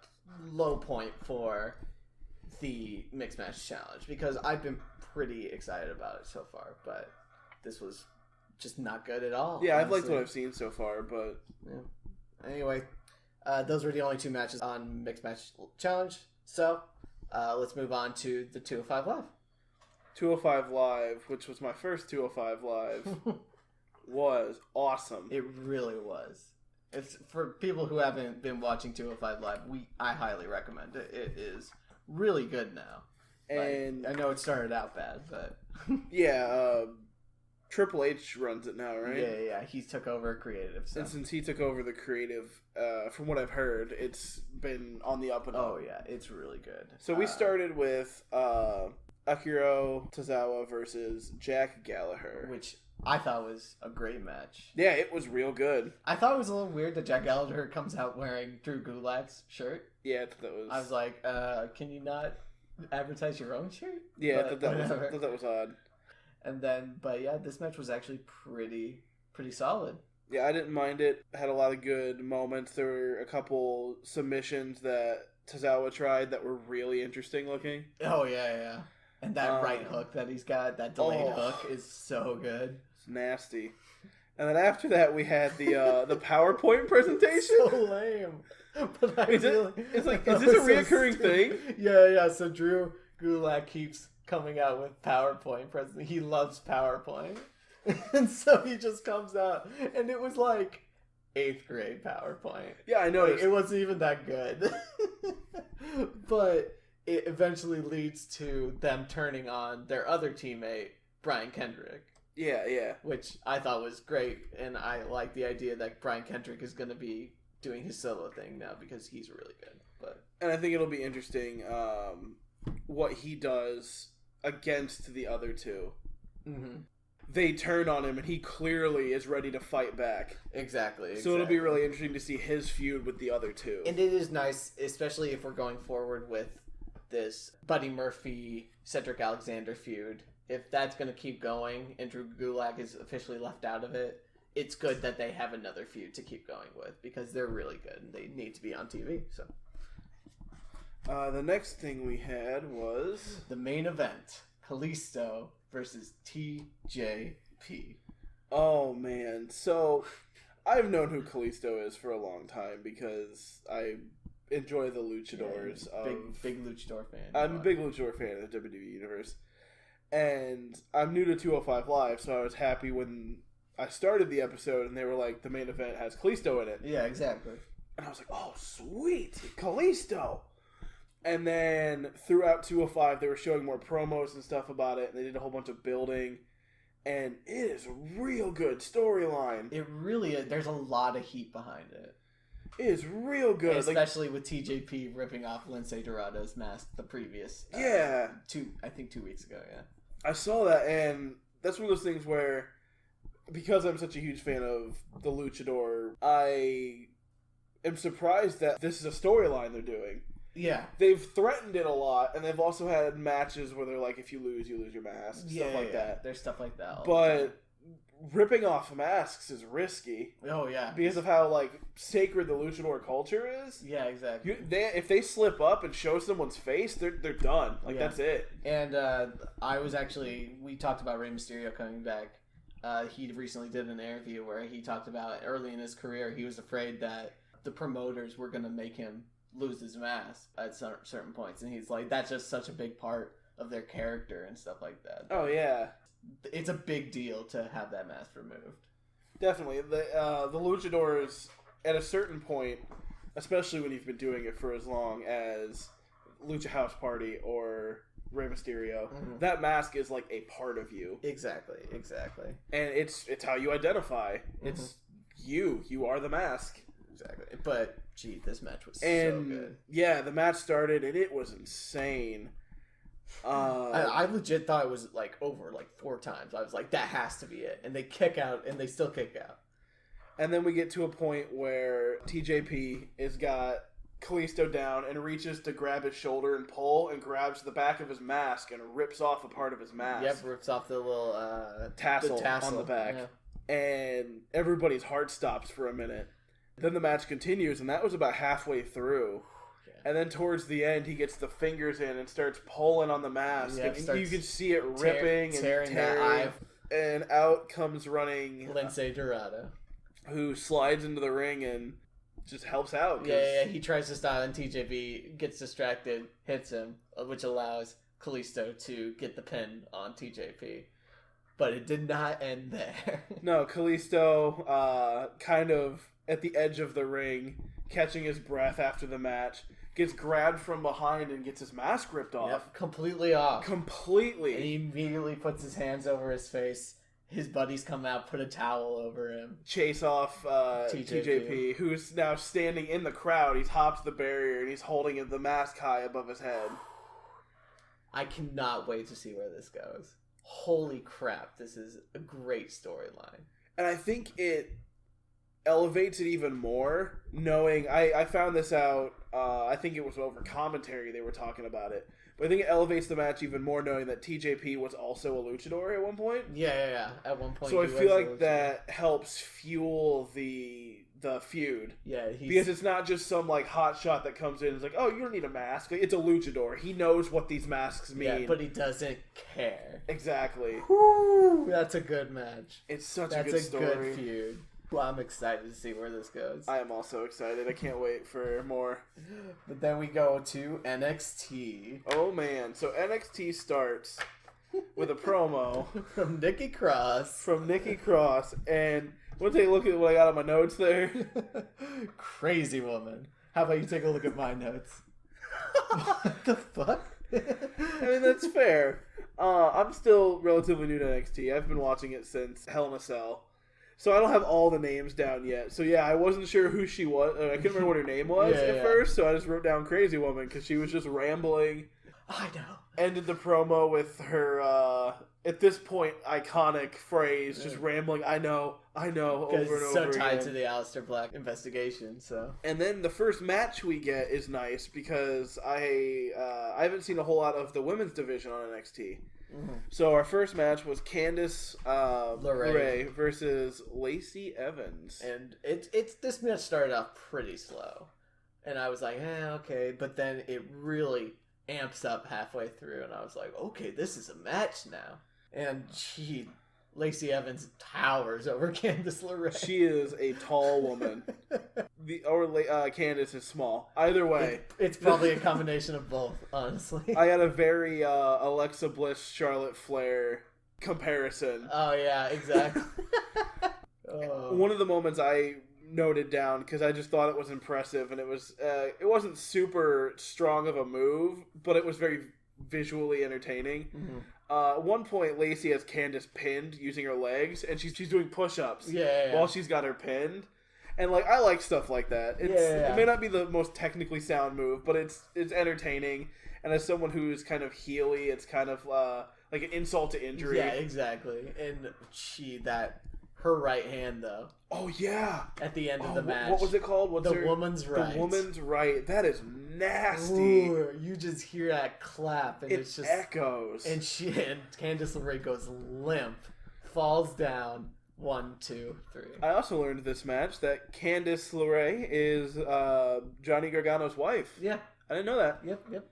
low point for the Mixed Match Challenge, because I've been pretty excited about it so far, but this was just not good at all. Yeah, honestly. I've liked what I've seen so far, but yeah. Anyway, those were the only 2 matches on Mixed Match Challenge, so let's move on to the 205 Live. 205 Live, which was my first 205 Live, was awesome. It really was. It's for people who haven't been watching 205 Live. I highly recommend it. It is really good now. And I know it started out bad, but yeah, Triple H runs it now, right? Yeah. He took over creative. So. And since he took over the creative, from what I've heard, it's been on the up and up. Oh yeah, it's really good. So we started with Akira Tozawa versus Jack Gallagher, which I thought was a great match. Yeah, it was real good. I thought it was a little weird that Jack Gallagher comes out wearing Drew Gulak's shirt. Yeah, I was like, can you not advertise your own shirt? Yeah, I thought that was odd. And then, but yeah, this match was actually pretty solid. Yeah, I didn't mind it. Had a lot of good moments. There were a couple submissions that Tozawa tried that were really interesting looking. Oh, yeah. And that right hook that he's got, that delayed hook, is so good. It's nasty. And then after that, we had the PowerPoint presentation. So lame. But is this a reoccurring thing? Yeah. So Drew Gulak keeps coming out with PowerPoint presentation. He loves PowerPoint. And so he just comes out. And it was 8th grade PowerPoint. Yeah, I noticed. It wasn't even that good. But it eventually leads to them turning on their other teammate, Brian Kendrick. Yeah. Which I thought was great, and I like the idea that Brian Kendrick is going to be doing his solo thing now because he's really good. And I think it'll be interesting what he does against the other two. Mm-hmm. They turn on him, and he clearly is ready to fight back. Exactly. So it'll be really interesting to see his feud with the other two. And it is nice, especially if we're going forward with this Buddy Murphy, Cedric Alexander feud. If that's going to keep going and Drew Gulak is officially left out of it, it's good that they have another feud to keep going with because they're really good and they need to be on TV. So the next thing we had was the main event, Kalisto versus TJP. Oh man, so I've known who Kalisto is for a long time because I enjoy the luchadors. Big luchador fan. I'm a big luchador fan of the WWE universe. And I'm new to 205 Live, so I was happy when I started the episode and they were like, the main event has Kalisto in it. Yeah, exactly. And I was like, oh, sweet, Kalisto. And then throughout 205, they were showing more promos and stuff about it, and they did a whole bunch of building. And it is a real good storyline. It really is. There's a lot of heat behind it. It is real good. Especially with TJP ripping off Lince Dorado's mask the previous... 2 weeks ago, yeah. I saw that, and that's one of those things where, because I'm such a huge fan of the luchador, I am surprised that this is a storyline they're doing. Yeah. They've threatened it a lot, and they've also had matches where they're like, if you lose your mask. Stuff like that. There's stuff like that. But ripping off masks is risky. Oh, yeah. Because of how, like, sacred the luchador culture is. Yeah, exactly. If they slip up and show someone's face, they're done. Like, that's it. And we talked about Rey Mysterio coming back. He recently did an interview where he talked about early in his career, he was afraid that the promoters were going to make him lose his mask at certain points. And he's like, that's just such a big part of their character and stuff like that. Oh, yeah. It's a big deal to have that mask removed. Definitely. The luchadors, at a certain point, especially when you've been doing it for as long as Lucha House Party or Rey Mysterio, that mask is like a part of you. Exactly. And it's how you identify. It's you. You are the mask. Exactly. But, gee, this match was so good. Yeah, the match started, and it was insane. I legit thought it was like over like 4 times. I was like, that has to be it. And they kick out, and they still kick out. And then we get to a point where TJP has got Kalisto down and reaches to grab his shoulder and pull and grabs the back of his mask and rips off a part of his mask. Yep, rips off the little tassel on the back. Yeah. And everybody's heart stops for a minute. Then the match continues, and that was about halfway through. And then towards the end, he gets the fingers in and starts pulling on the mask. Yep, and you can see it ripping and tearing. That eye. And out comes running Lince Dorado, who slides into the ring and just helps out. Yeah. He tries to stop, and TJP gets distracted, hits him, which allows Kalisto to get the pin on TJP. But it did not end there. No, Kalisto, kind of at the edge of the ring, catching his breath after the match, gets grabbed from behind and gets his mask ripped off. Yep, completely off. Completely. And he immediately puts his hands over his face. His buddies come out, put a towel over him. Chase off TJP, who's now standing in the crowd. He's hopped the barrier, and he's holding the mask high above his head. I cannot wait to see where this goes. Holy crap, this is a great storyline. And I think it elevates it even more, knowing... I found this out, I think it was over commentary they were talking about it. But I think it elevates the match even more knowing that TJP was also a luchador at one point. Yeah. At one point. So I feel like that helps fuel the feud. Yeah, because it's not just some like hot shot that comes in and is like, oh, you don't need a mask. Like, it's a luchador. He knows what these masks mean. Yeah, but he doesn't care. Exactly. Woo, that's a good match. It's such a good story. That's a good feud. Well, I'm excited to see where this goes. I am also excited. I can't wait for more. But then we go to NXT. Oh, man. So NXT starts with a promo. From Nikki Cross. And we'll take a look at what I got on my notes there. Crazy woman. How about you take a look at my notes? What the fuck? I mean, that's fair. I'm still relatively new to NXT. I've been watching it since Hell in a Cell. So I don't have all the names down yet. So yeah, I wasn't sure who she was. I couldn't remember what her name was at first, so I just wrote down Crazy Woman because she was just rambling. I know. Ended the promo with her, at this point, iconic phrase, just rambling, I know, over and over again. Because it's so tied to the Aleister Black investigation, so. And then the first match we get is nice because I haven't seen a whole lot of the women's division on NXT. Mm-hmm. So our first match was Candice LeRae versus Lacey Evans. And this match started off pretty slow. And I was like, okay. But then it really amps up halfway through, and I was like, okay, this is a match now. And Lacey Evans towers over Candice LeRae. She is a tall woman. Candice is small. Either way. It's probably a combination of both, honestly. I got a very Alexa Bliss, Charlotte Flair comparison. Oh, yeah, exactly. One of the moments I noted down because I just thought it was impressive, and it wasn't super strong of a move, but it was very visually entertaining. Mm-hmm. At one point, Lacey has Candice pinned using her legs, and she's doing push-ups while she's got her pinned. And I like stuff like that. It may not be the most technically sound move, but it's entertaining. And as someone who's kind of heely, it's kind of like an insult to injury. Yeah, exactly. And her right hand, though. Oh, yeah. At the end of the match. What was it called? Woman's Right. The Woman's Right. That is nasty. Ooh, you just hear that clap, and it's just echoes. And Candice LeRae goes limp, falls down. 1, 2, 3. I also learned this match that Candice LeRae is Johnny Gargano's wife. Yeah. I didn't know that. Yep.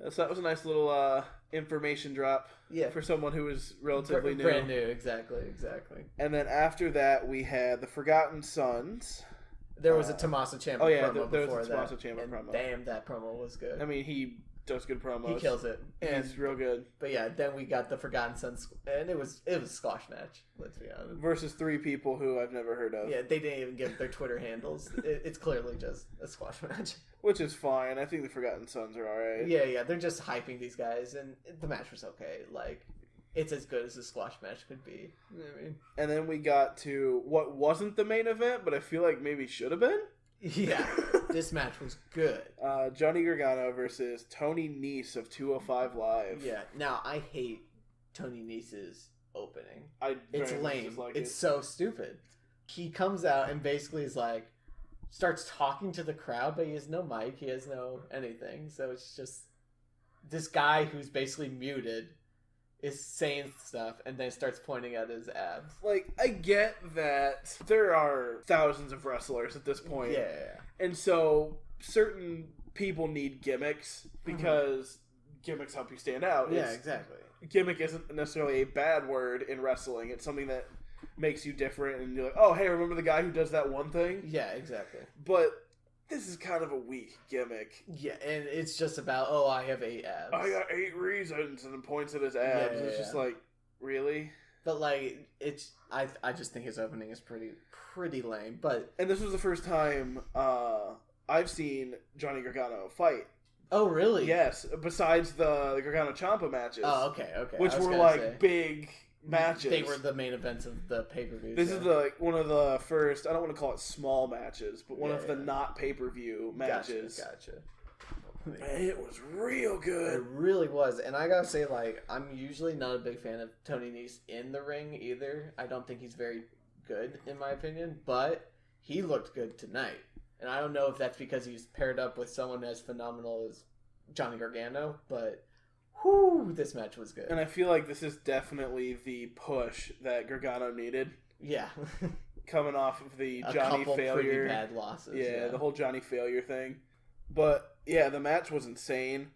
So that was a nice little information drop for someone who was relatively new. Brand new, exactly. And then after that, we had the Forgotten Sons. There was a Tommaso Ciampa promo there before was a Tommaso Ciampa promo. Damn, that promo was good. I mean, he does good promos. He kills it. He's real good. But yeah, then we got the Forgotten Sons, and it was a squash match, let's be honest. Versus 3 people who I've never heard of. Yeah, they didn't even give their Twitter handles. It's clearly just a squash match. Which is fine. I think the Forgotten Sons are alright. Yeah, they're just hyping these guys, and the match was okay. It's as good as a squash match could be. You know what I mean? And then we got to what wasn't the main event, but I feel like maybe should have been. Yeah, this match was good. Johnny Gargano versus Tony Nese of 205 Live. Yeah, now I hate Tony Nese's opening. It's lame. It's so stupid. He comes out and basically is starts talking to the crowd, but he has no mic, he has no anything. So it's just this guy who's basically muted is saying stuff and then starts pointing at his abs. I get that there are thousands of wrestlers at this point. Yeah. And so certain people need gimmicks because gimmicks help you stand out. Yeah, exactly. Gimmick isn't necessarily a bad word in wrestling. It's something that makes you different and you're like, oh, hey, remember the guy who does that one thing? Yeah, exactly. But this is kind of a weak gimmick. Yeah, and it's just about, I have 8 abs. I got 8 reasons, and then points at his abs. Yeah, it's just really? But I just think his opening is pretty lame. And this was the first time I've seen Johnny Gargano fight. Oh, really? Yes, besides the Gargano Ciampa matches. Oh, okay. Which were big matches. They were the main events of the pay-per-view. This is one of the first, I don't want to call it small matches, but one of the not pay-per-view matches. Gotcha. Man, it was real good. It really was. And I gotta say, I'm usually not a big fan of Tony Nese in the ring either. I don't think he's very good, in my opinion, but he looked good tonight. And I don't know if that's because he's paired up with someone as phenomenal as Johnny Gargano, but this match was good. And I feel like this is definitely the push that Gargano needed. Yeah. Coming off of the a Johnny couple failure. Pretty bad losses. Yeah, the whole Johnny failure thing. But yeah, the match was insane.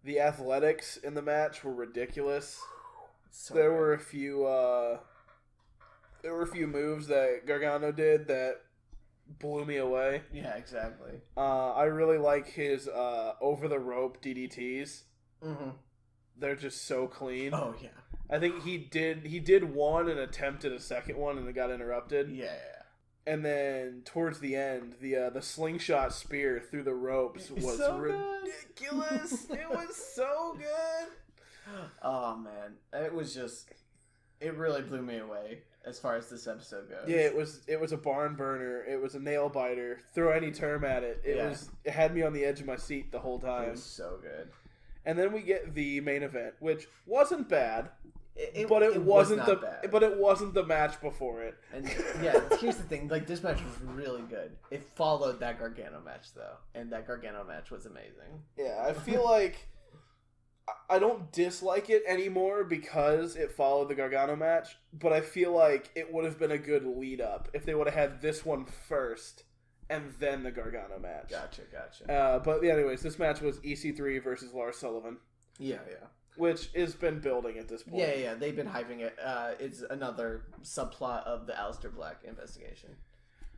The athletics in the match were ridiculous. There were a few moves that Gargano did that blew me away. Yeah, exactly. I really like his over the rope DDTs. Mm-hmm. They're just so clean. Oh yeah. I think he did one and attempted a second one and it got interrupted. Yeah. And then towards the end, the slingshot spear through the ropes was so ridiculous. It was so good. Oh man, it really blew me away as far as this episode goes. Yeah, it was a barn burner. It was a nail biter. Throw any term at it. It had me on the edge of my seat the whole time. It was so good. And then we get the main event, which wasn't bad. It wasn't bad. But it wasn't the match before it. And yeah, here's the thing: like this match was really good. It followed that Gargano match though, and that Gargano match was amazing. Yeah, I feel like I don't dislike it anymore because it followed the Gargano match, but I feel like it would have been a good lead up if they would have had this one first and then the Gargano match. Gotcha. But yeah, anyways, this match was EC3 versus Lars Sullivan. Yeah. Which has been building at this point. Yeah, they've been hyping it. It's another subplot of the Aleister Black investigation.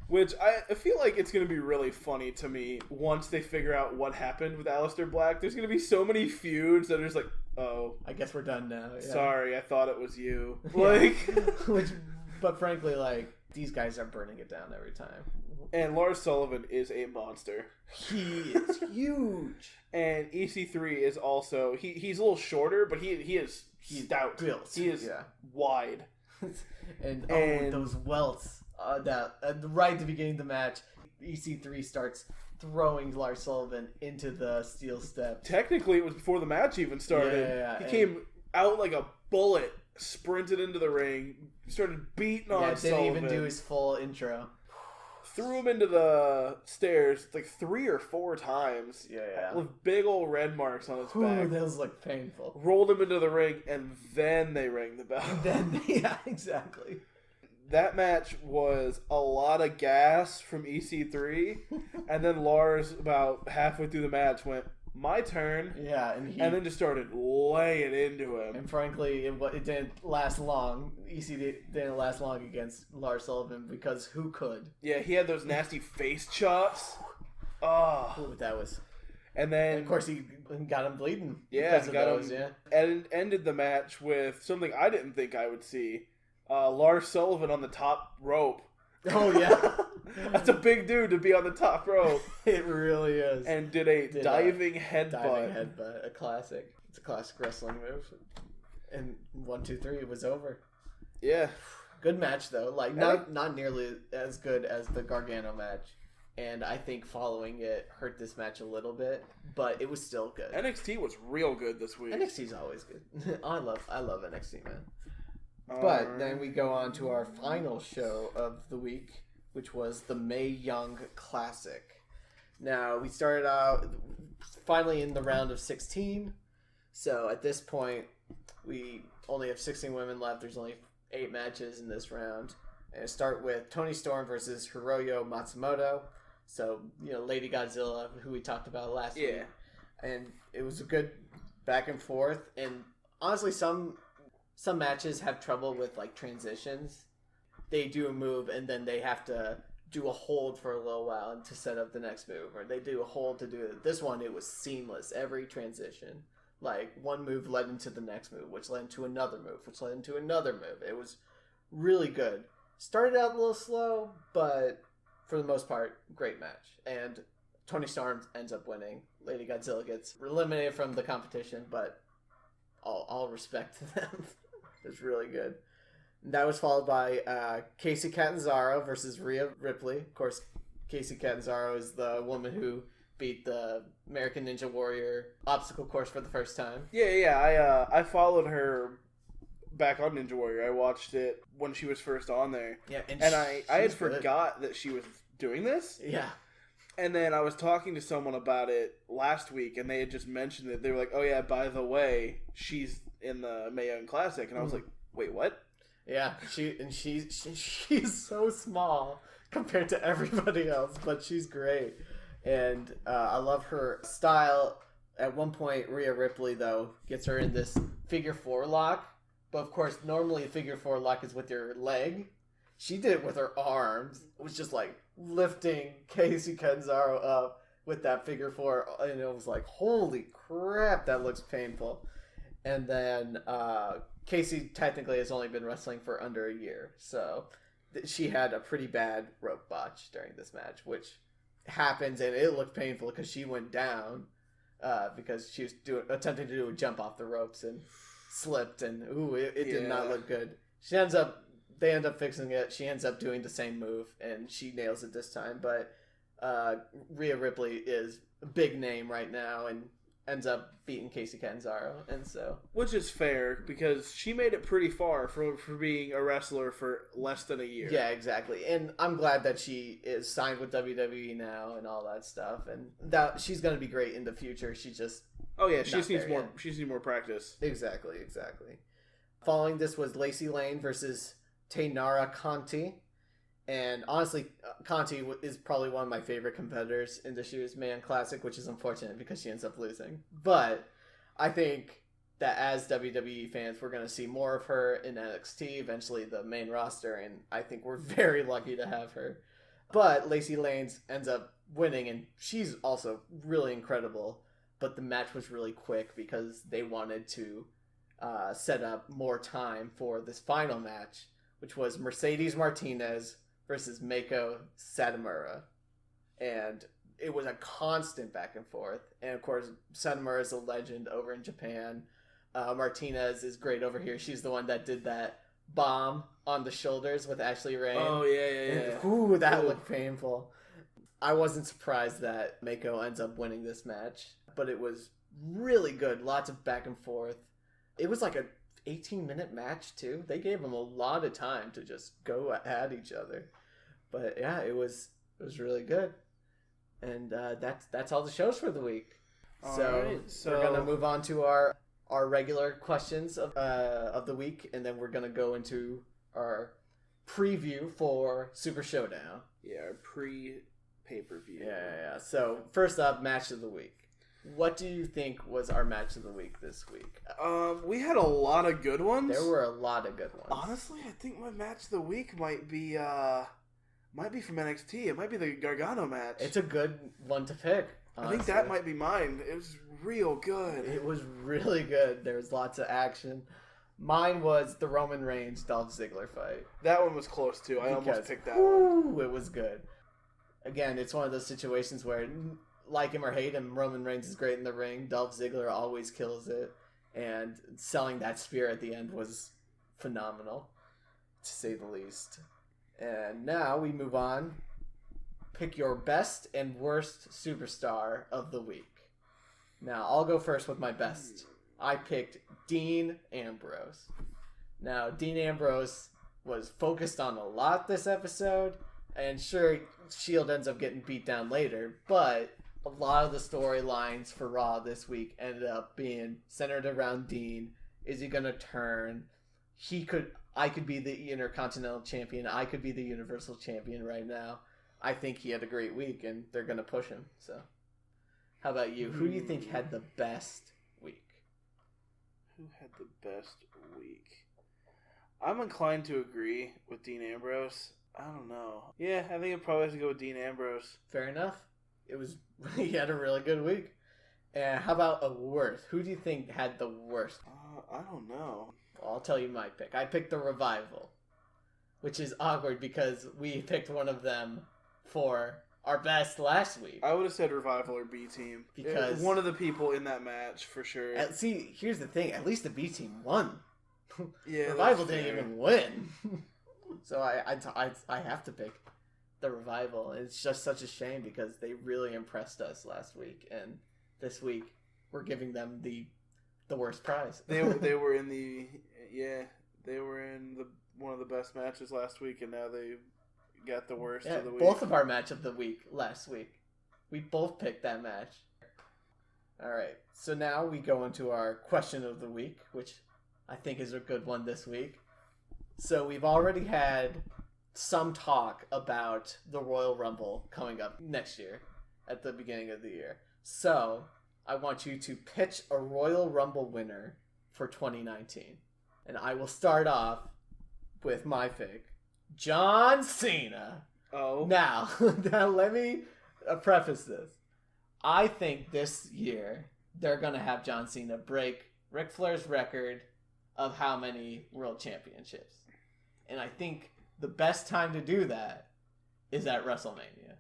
Which I feel like it's going to be really funny to me once they figure out what happened with Aleister Black. There's going to be so many feuds that are just like, oh. I guess we're done now. Yeah. Sorry, I thought it was you. But frankly, like, these guys are burning it down every time. And Lars Sullivan is a monster. He is huge. And EC3 is also he's a little shorter, but he's stout. Built. He is wide. and those welts that right at the beginning of the match, EC3 starts throwing Lars Sullivan into the steel steps. Technically, it was before the match even started. Yeah. He came out like a bullet, sprinted into the ring, started beating on Sullivan. Didn't even do his full intro. Threw him into the stairs like 3 or 4 times. Yeah. With big old red marks on his back. Those look painful. Rolled him into the ring, and then they rang the bell. Yeah, exactly. That match was a lot of gas from EC3, and then Lars, about halfway through the match, went, my turn. Yeah, and then just started laying into him. And frankly, it didn't last long. Didn't last long against Lars Sullivan because who could? Yeah, he had those nasty face chops. Oh, that was. And then, and of course, he got him bleeding. Yeah, and ended the match with something I didn't think I would see: Lars Sullivan on the top rope. Oh yeah. That's a big dude to be on the top rope. It really is. And did a diving headbutt. Diving headbutt, a classic. It's a classic wrestling move. And 1, 2, 3, it was over. Yeah. Good match though. Like not nearly as good as the Gargano match. And I think following it hurt this match a little bit, but it was still good. NXT was real good this week. NXT's always good. I love NXT, man. But then we go on to our final show of the week, which was the Mae Young Classic. Now, we started out finally in the round of 16. So at this point, we only have 16 women left. There's only 8 matches in this round. And it start with Toni Storm versus Hiroyo Matsumoto. So, Lady Godzilla, who we talked about last week. And it was a good back and forth. And honestly, some matches have trouble with like transitions. They do a move and then they have to do a hold for a little while to set up the next move, or they do a hold to do it. This one, it was seamless. Every transition, like one move led into the next move, which led into another move, which led into another move. It was really good. Started out a little slow, but for the most part, great match. And Toni Storm ends up winning. Lady Godzilla gets eliminated from the competition, but all respect to them. It was really good. That was followed by Casey Catanzaro versus Rhea Ripley. Of course, Casey Catanzaro is the woman who beat the American Ninja Warrior obstacle course for the first time. Yeah. I followed her back on Ninja Warrior. I watched it when she was first on there. Yeah, and I had forgot that she was doing this. Yeah. And then I was talking to someone about it last week, and they had just mentioned it. They were like, "Oh yeah, by the way, she's in the Mae Young Classic," and I was like, "Wait, what?" Yeah, she's so small compared to everybody else, but she's great, and I love her style. At one point, Rhea Ripley though gets her in this figure 4 lock, but of course, normally a figure 4 lock is with your leg. She did it with her arms. It was just like lifting Casey Catanzaro up with that figure 4, and it was like, holy crap, that looks painful. And then Casey technically has only been wrestling for under a year, so she had a pretty bad rope botch during this match, which happens, and it looked painful because she went down because she was attempting to do a jump off the ropes and slipped, and it did not look good. They end up fixing it. She ends up doing the same move, and she nails it this time. But Rhea Ripley is a big name right now, and ends up beating Casey Catanzaro, and so, which is fair because she made it pretty far for being a wrestler for less than a year. Yeah, exactly. And I'm glad that she is signed with WWE now and all that stuff, and that she's going to be great in the future. She just she just needs more. She just needs more practice. Exactly. Following this was Lacey Lane versus Taynara Conti. And honestly, Conti is probably one of my favorite competitors in this year's Man Classic, which is unfortunate because she ends up losing. But I think that as WWE fans, we're going to see more of her in NXT, eventually the main roster, and I think we're very lucky to have her. But Lacey Lane ends up winning, and she's also really incredible. But the match was really quick because they wanted to set up more time for this final match, which was Mercedes Martinez versus Meiko Satomura. And it was a constant back and forth. And of course, Satomura is a legend over in Japan. Martinez is great over here. She's the one that did that bomb on the shoulders with Ashley Rain. Oh, yeah. And, that looked painful. I wasn't surprised that Meiko ends up winning this match. But it was really good. Lots of back and forth. It was like a 18-minute match too. They gave them a lot of time to just go at each other. But yeah, it was really good. And that's all the shows for the week. So we're gonna move on to our regular questions of the week, and then we're gonna go into our preview for Super Showdown. Yeah, our pre-pay-per-view. Yeah. So first up, match of the week. What do you think was our match of the week this week? We had a lot of good ones. There were a lot of good ones. Honestly, I think my match of the week might be from NXT. It might be the Gargano match. It's a good one to pick, honestly. I think that might be mine. It was real good. It was really good. There was lots of action. Mine was the Roman Reigns Dolph Ziggler fight. That one was close too. I almost picked that one. It was good. Again, it's one of those situations where, like him or hate him, Roman Reigns is great in the ring. Dolph Ziggler always kills it. And selling that spear at the end was phenomenal, to say the least. And now we move on. Pick your best and worst superstar of the week. Now, I'll go first with my best. I picked Dean Ambrose. Now, Dean Ambrose was focused on a lot this episode. And sure, Shield ends up getting beat down later, but a lot of the storylines for Raw this week ended up being centered around Dean. Is he going to turn? I could be the Intercontinental Champion. I could be the Universal Champion right now. I think he had a great week, and they're going to push him. So, how about you? Who do you think had the best week? Who had the best week? I'm inclined to agree with Dean Ambrose. I don't know. Yeah, I think I'd probably have to go with Dean Ambrose. Fair enough. He had a really good week. And how about a worst? Who do you think had the worst? I don't know. I'll tell you my pick. I picked the Revival, which is awkward because we picked one of them for our best last week. I would have said Revival or B Team. Because one of the people in that match, for sure. See, here's the thing. At least the B Team won. Yeah, Revival didn't even win. So I have to pick the Revival. It's just such a shame because they really impressed us last week, and this week we're giving them the worst prize. They were in one of the best matches last week, and now they got the worst of the week. Both of our match of the week last week, we both picked that match. All right, so now we go into our question of the week, which I think is a good one this week. So we've already had some talk about the Royal Rumble coming up next year at the beginning of the year. So I want you to pitch a Royal Rumble winner for 2019. And I will start off with my pick, John Cena. Oh. Now let me preface this. I think this year they're going to have John Cena break Ric Flair's record of how many world championships. And I think the best time to do that is at WrestleMania.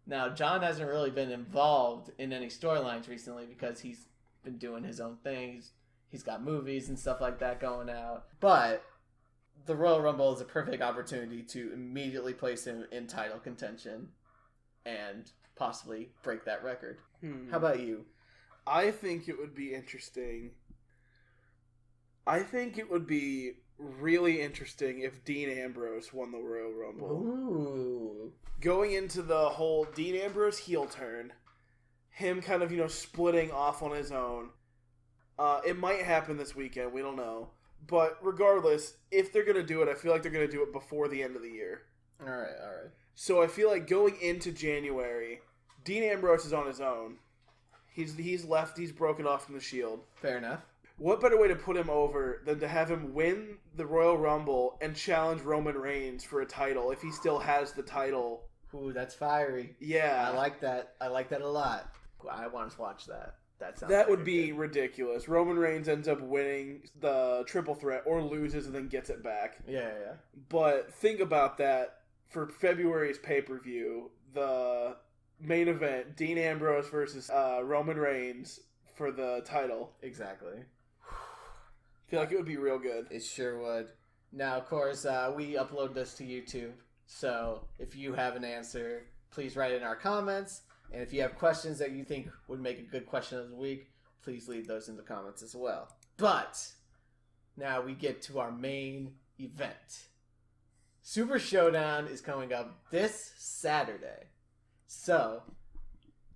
Now, John hasn't really been involved in any storylines recently because he's been doing his own things. He's got movies and stuff like that going out. But the Royal Rumble is a perfect opportunity to immediately place him in title contention and possibly break that record. How about you? I think it would be interesting. I think it would be really interesting if Dean Ambrose won the Royal Rumble. Ooh. Going into the whole Dean Ambrose heel turn, him kind of, splitting off on his own. It might happen this weekend, we don't know. But regardless, if they're going to do it, I feel like they're going to do it before the end of the year. All right. So I feel like going into January, Dean Ambrose is on his own. He's left, he's broken off from the Shield. Fair enough. What better way to put him over than to have him win the Royal Rumble and challenge Roman Reigns for a title if he still has the title? Ooh, that's fiery. Yeah. I like that. I like that a lot. I want to watch that. That would be ridiculous. Roman Reigns ends up winning the triple threat or loses and then gets it back. Yeah. But think about that for February's pay-per-view. The main event, Dean Ambrose versus Roman Reigns for the title. Exactly. I feel like it would be real good. It sure would. Now, of course, we upload this to YouTube. So if you have an answer, please write it in our comments. And if you have questions that you think would make a good question of the week, please leave those in the comments as well. But now we get to our main event. Super Showdown is coming up this Saturday. So,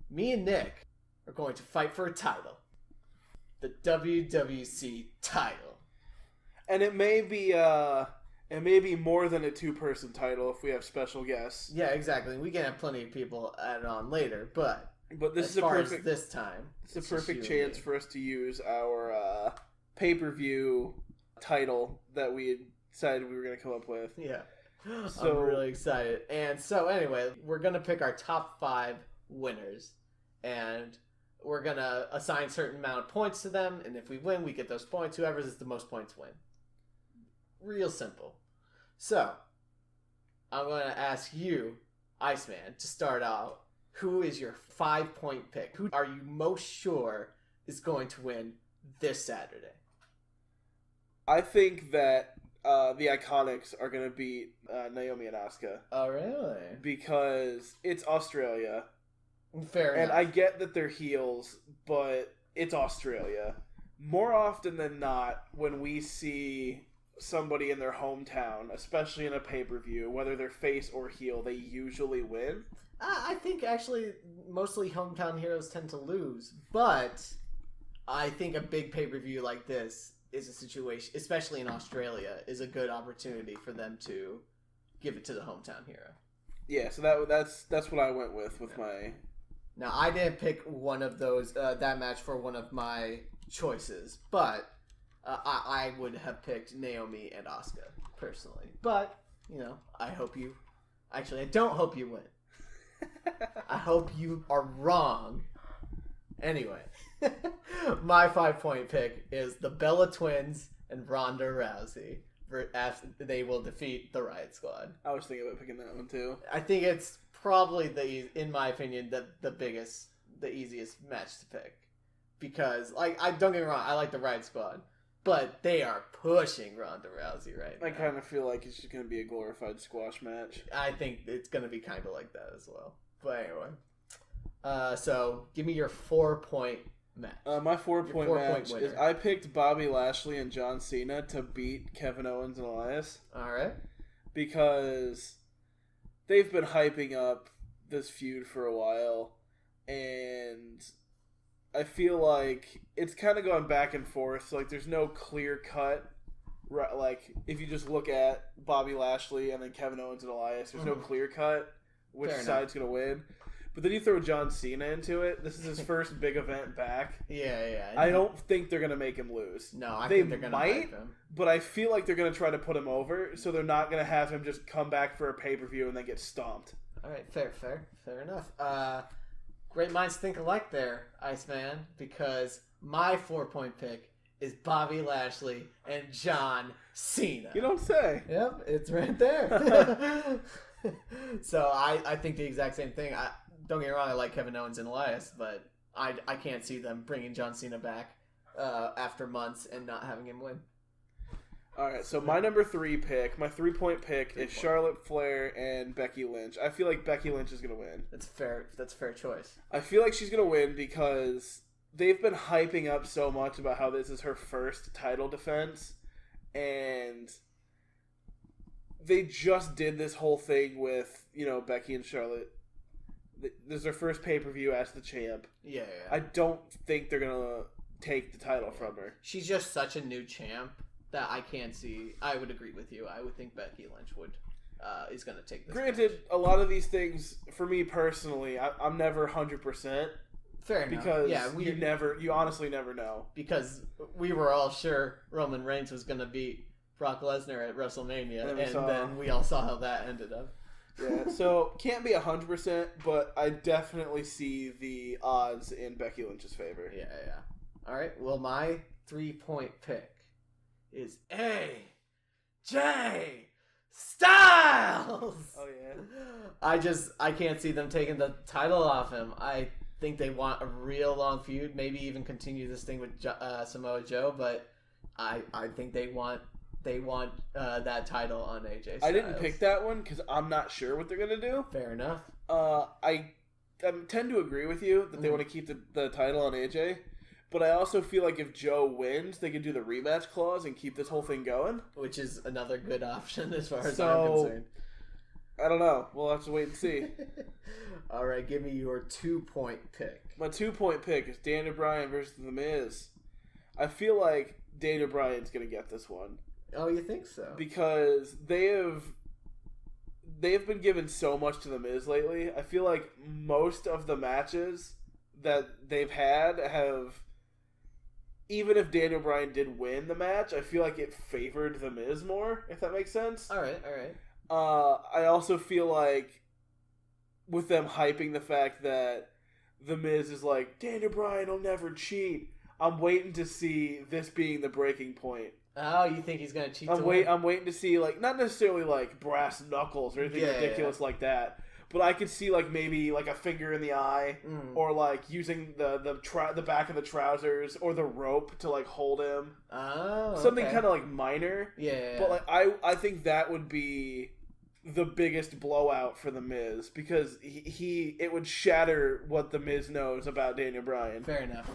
me and Nick are going to fight for a title. The WWC title. And it may be more than a two-person title if we have special guests. Yeah, exactly. We can have plenty of people added on later, but this is a perfect this time. It's a perfect chance for us to use our pay-per-view title that we had decided we were going to come up with. Yeah. So, I'm really excited. And so anyway, we're going to pick our top 5 winners. And we're going to assign a certain amount of points to them. And if we win, we get those points. Whoever has the most points win. Real simple. So, I'm going to ask you, Iceman, to start out. Who is your 5-point pick? Who are you most sure is going to win this Saturday? I think that the Iconics are going to beat Naomi and Asuka. Oh, really? Because it's Australia. Fair enough. And I get that they're heels, but it's Australia. More often than not, when we see somebody in their hometown, especially in a pay-per-view, whether they're face or heel, they usually win. I think actually mostly hometown heroes tend to lose, but I think a big pay-per-view like this is a situation, especially in Australia, is a good opportunity for them to give it to the hometown hero. Yeah, so that's what I went with my... Now, I didn't pick one of those, that match for one of my choices, but I would have picked Naomi and Asuka, personally. But, I hope you... Actually, I don't hope you win. I hope you are wrong. Anyway, my 5-point pick is the Bella Twins and Ronda Rousey. They will defeat the Riot Squad. I was thinking about picking that one too. I think it's probably in my opinion, the easiest match to pick. Because, don't get me wrong, I like the Riot Squad. But they are pushing Ronda Rousey right now. I kind of feel like it's just going to be a glorified squash match. I think it's going to be kind of like that as well. But anyway. So, give me your 4-point match. My 4-point match is I picked Bobby Lashley and John Cena to beat Kevin Owens and Elias. Alright. Because they've been hyping up this feud for a while. And I feel like it's kind of going back and forth. So, there's no clear cut. Right, if you just look at Bobby Lashley and then Kevin Owens and Elias, there's no clear cut which side's going to win. But then you throw John Cena into it. This is his first big event back. Yeah. I don't think they're going to make him lose. No, I think they're going to hype him. But I feel like they're going to try to put him over, so they're not going to have him just come back for a pay-per-view and then get stomped. All right, fair enough. Great minds think alike there, Iceman, because my 4-point pick is Bobby Lashley and John Cena. You don't say. Yep, it's right there. So I think the exact same thing. Don't get me wrong, I like Kevin Owens and Elias, but I can't see them bringing John Cena back after months and not having him win. All right, so my number 3 pick, my 3-point pick is Charlotte Flair and Becky Lynch. I feel like Becky Lynch is going to win. That's fair. That's a fair choice. I feel like she's going to win because they've been hyping up so much about how this is her first title defense, and they just did this whole thing with, Becky and Charlotte. This is their first pay-per-view as the champ. Yeah. I don't think they're going to take the title from her. She's just such a new champ that I can't see. I would agree with you. I would think Becky Lynch is going to take this. Granted, match. a lot of these things, for me personally, I'm never 100%. Fair enough. Because you honestly never know. Because we were all sure Roman Reigns was going to beat Brock Lesnar at WrestleMania, and then we all saw how that ended up. Yeah, so can't be 100%, but I definitely see the odds in Becky Lynch's favor. Yeah. All right, well, my 3-point pick is AJ Styles! Oh, yeah. I can't see them taking the title off him. I think they want a real long feud, maybe even continue this thing with Samoa Joe, but I think they want that title on AJ Styles. I didn't pick that one because I'm not sure what they're going to do. Fair enough. I tend to agree with you that they want to keep the title on AJ, but I also feel like if Joe wins, they could do the rematch clause and keep this whole thing going. Which is another good option as far as I'm concerned. I don't know. We'll have to wait and see. All right, give me your 2-point pick. My 2-point pick is Daniel Bryan versus The Miz. I feel like Daniel Bryan's going to get this one. Oh, you think so? Because they've been given so much to The Miz lately. I feel like most of the matches that they've had have, even if Daniel Bryan did win the match, I feel like it favored The Miz more, if that makes sense. All right. I also feel like with them hyping the fact that The Miz is like, Daniel Bryan will never cheat, I'm waiting to see this being the breaking point. Oh, you think he's gonna cheat? I'm waiting to see, like, not necessarily like brass knuckles or anything ridiculous like that, but I could see like maybe like a finger in the eye, or like using the back of the trousers or the rope to like hold him. Oh, something kind of like minor. Yeah. But like I think that would be the biggest blowout for The Miz, because it would shatter what The Miz knows about Daniel Bryan. Fair enough.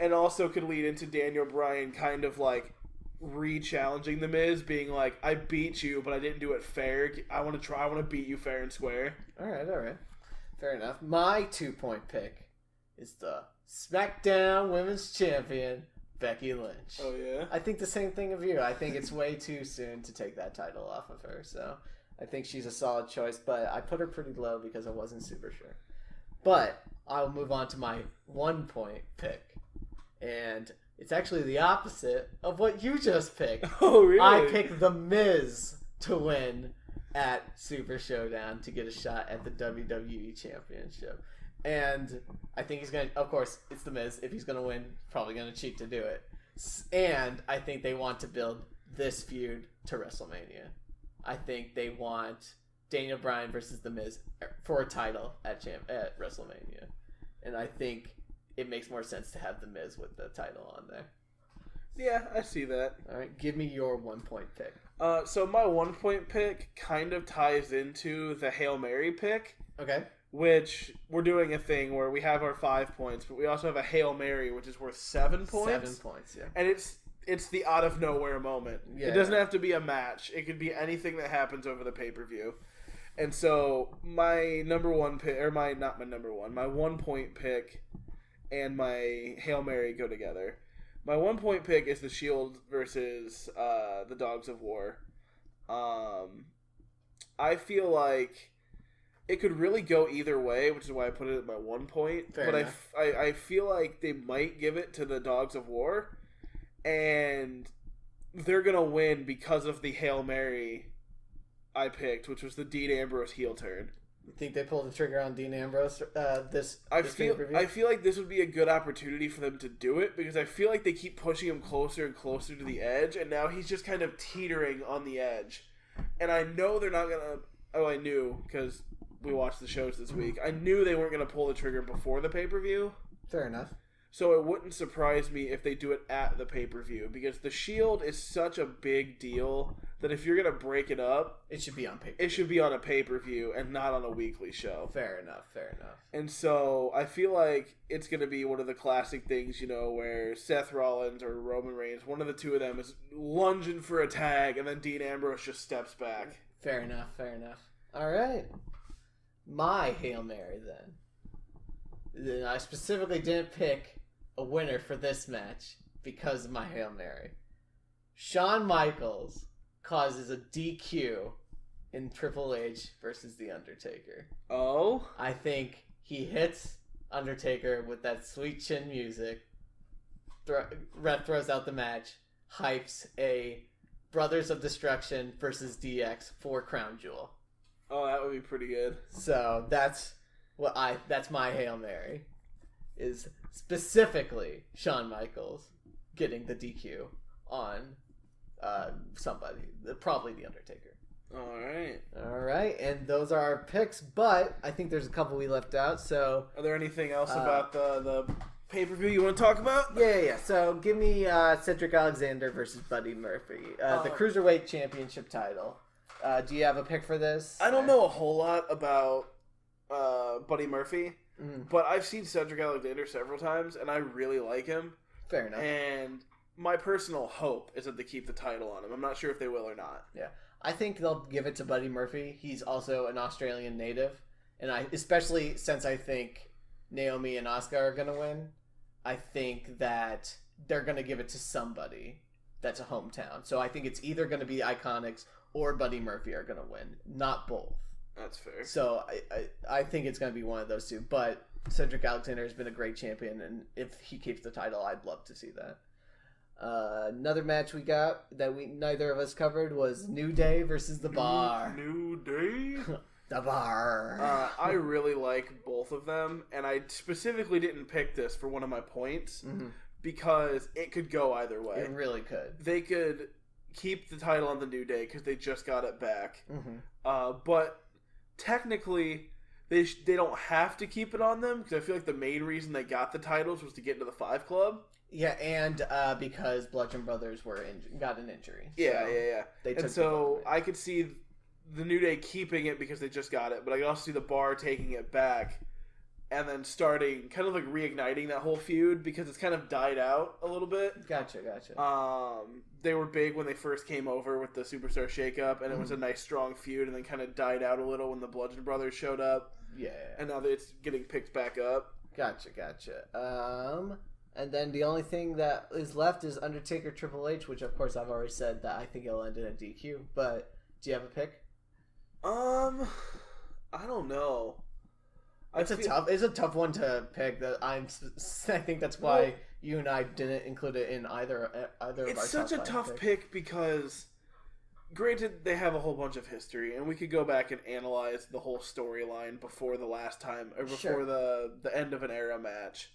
And also could lead into Daniel Bryan kind of like re-challenging The Miz, being like, I beat you, but I didn't do it fair. I want to beat you fair and square. All right. Fair enough. My 2-point pick is the SmackDown Women's Champion, Becky Lynch. Oh, yeah? I think the same thing of you. I think it's way too soon to take that title off of her, so I think she's a solid choice, but I put her pretty low because I wasn't super sure. But I'll move on to my 1-point pick, and it's actually the opposite of what you just picked. Oh, really? I picked The Miz to win at Super Showdown to get a shot at the WWE Championship. And I think he's going to... Of course, it's The Miz. If he's going to win, probably going to cheat to do it. And I think they want to build this feud to WrestleMania. I think they want Daniel Bryan versus The Miz for a title at WrestleMania. And I think it makes more sense to have The Miz with the title on there. Yeah, I see that. All right, give me your 1-point pick. So my 1-point pick kind of ties into the Hail Mary pick. Okay. Which we're doing a thing where we have our 5 points, but we also have a Hail Mary, which is worth 7 points. 7 points, yeah. And it's the out of nowhere moment. Yeah, it doesn't have to be a match. It could be anything that happens over the pay-per-view. And so my number 1 pick, or my 1-point pick and my Hail Mary go together. My 1-point pick is the Shield versus the Dogs of War. I feel like it could really go either way, which is why I put it at my 1 point. Fair enough. I feel like they might give it to the Dogs of War, and they're going to win because of the Hail Mary I picked, which was the Dean Ambrose heel turn. You think they pulled the trigger on Dean Ambrose this pay-per-view? I feel like this would be a good opportunity for them to do it because I feel like they keep pushing him closer and closer to the edge, and now he's just kind of teetering on the edge. And I know they're not gonna. Oh, I knew because we watched the shows this week. I knew they weren't gonna pull the trigger before the pay-per-view. Fair enough. So it wouldn't surprise me if they do it at the pay-per-view because the Shield is such a big deal that if you're going to break it up... It should be on pay-per-view. It should be on a pay-per-view and not on a weekly show. Fair enough. And so I feel like it's going to be one of the classic things, where Seth Rollins or Roman Reigns, one of the two of them is lunging for a tag and then Dean Ambrose just steps back. Fair enough. All right. My Hail Mary, then. I specifically didn't pick a winner for this match because of my Hail Mary. Shawn Michaels causes a DQ in Triple H versus The Undertaker. Oh? I think he hits Undertaker with that sweet chin music. Ref throws out the match. Hypes a Brothers of Destruction versus DX for Crown Jewel. Oh, that would be pretty good. So that's my Hail Mary. Is specifically Shawn Michaels getting the DQ on somebody, probably The Undertaker. All right, and those are our picks, but I think there's a couple we left out. So, are there anything else about the pay-per-view you want to talk about? Yeah. So, give me Cedric Alexander versus Buddy Murphy, the Cruiserweight Championship title. Do you have a pick for this? I don't know a whole lot about Buddy Murphy. But I've seen Cedric Alexander several times, and I really like him. Fair enough. And my personal hope is that they keep the title on him. I'm not sure if they will or not. Yeah. I think they'll give it to Buddy Murphy. He's also an Australian native. And especially since I think Naomi and Asuka are going to win, I think that they're going to give it to somebody that's a hometown. So I think it's either going to be Iconics or Buddy Murphy are going to win, not both. That's fair. So I think it's going to be one of those two. But Cedric Alexander has been a great champion, and if he keeps the title, I'd love to see that. Another match we got that neither of us covered was New Day versus The Bar. New Day? The Bar. I really like both of them, and I specifically didn't pick this for one of my points because it could go either way. It really could. They could keep the title on the New Day because they just got it back. But technically, they don't have to keep it on them because I feel like the main reason they got the titles was to get into the 5 Club. Yeah, and because Bludgeon Brothers got an injury. Yeah. So I could see the New Day keeping it because they just got it, but I could also see the Bar taking it back and then starting, kind of like reigniting that whole feud because it's kind of died out a little bit. Gotcha. They were big when they first came over with the Superstar Shakeup, and it was a nice strong feud, and then kind of died out a little when the Bludgeon Brothers showed up. Yeah. And now that it's getting picked back up. Gotcha. And then the only thing that is left is Undertaker Triple H, which of course I've already said that I think it'll end in a DQ. But do you have a pick? I don't know. It's a tough one to pick. I think that's why you and I didn't include it in either of our top 5 It's such a tough pick because, granted, they have a whole bunch of history, and we could go back and analyze the whole storyline before the last time, or before the end of an era match.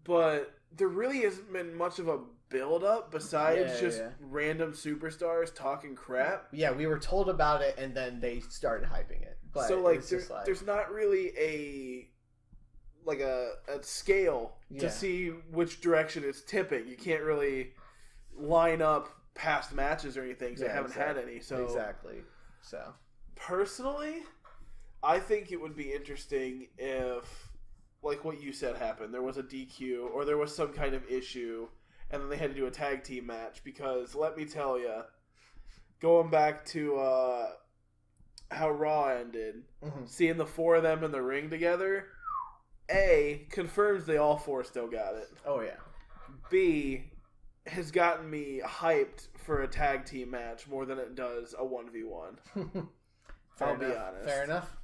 But there really hasn't been much of a build-up besides random superstars talking crap. Yeah, we were told about it, and then they started hyping it. But so, there's not really a scale to see which direction it's tipping. You can't really line up past matches or anything because I haven't had any. So personally, I think it would be interesting if, like what you said happened, there was a DQ or there was some kind of issue and then they had to do a tag team match because, let me tell you, going back to how Raw ended, seeing the 4 of them in the ring together, A, confirms they all 4 still got it. Oh, yeah. B, has gotten me hyped for a tag team match more than it does a 1v1. I'll be honest. Fair enough.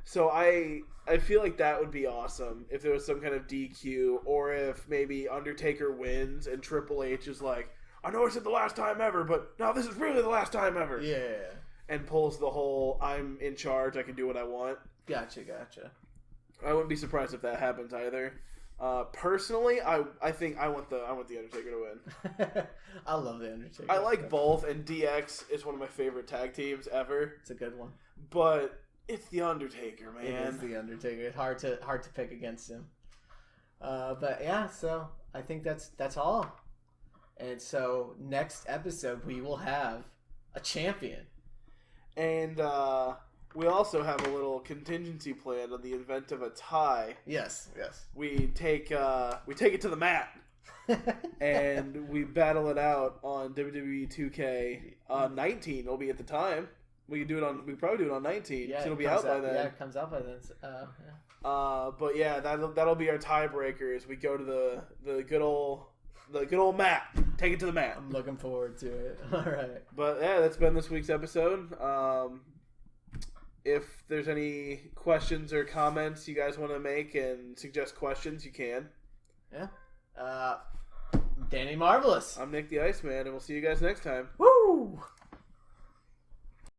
So I feel like that would be awesome if there was some kind of DQ, or if maybe Undertaker wins and Triple H is like, I know I said the last time ever, but no, this is really the last time ever. Yeah. And pulls the whole, I'm in charge, I can do what I want. Gotcha. I wouldn't be surprised if that happens either. Personally, I think I want the Undertaker to win. I love the Undertaker. I like both, and DX is one of my favorite tag teams ever. It's a good one. But it's the Undertaker, man. It is the Undertaker. It's hard to pick against him. But yeah, so I think that's all. And so next episode we will have a champion. And we also have a little contingency plan on the event of a tie. Yes. We take it to the mat, and we battle it out on WWE 2K 19. It'll be at the time. We probably do it on 19. Yeah, so it'll be out by then. Yeah, it comes out by then. But yeah, that'll be our tiebreakers. We go to the good old mat. Take it to the mat. I'm looking forward to it. All right. But yeah, that's been this week's episode. If there's any questions or comments you guys want to make and suggest questions, you can. Yeah. Danny Marvelous. I'm Nick the Iceman, and we'll see you guys next time. Woo!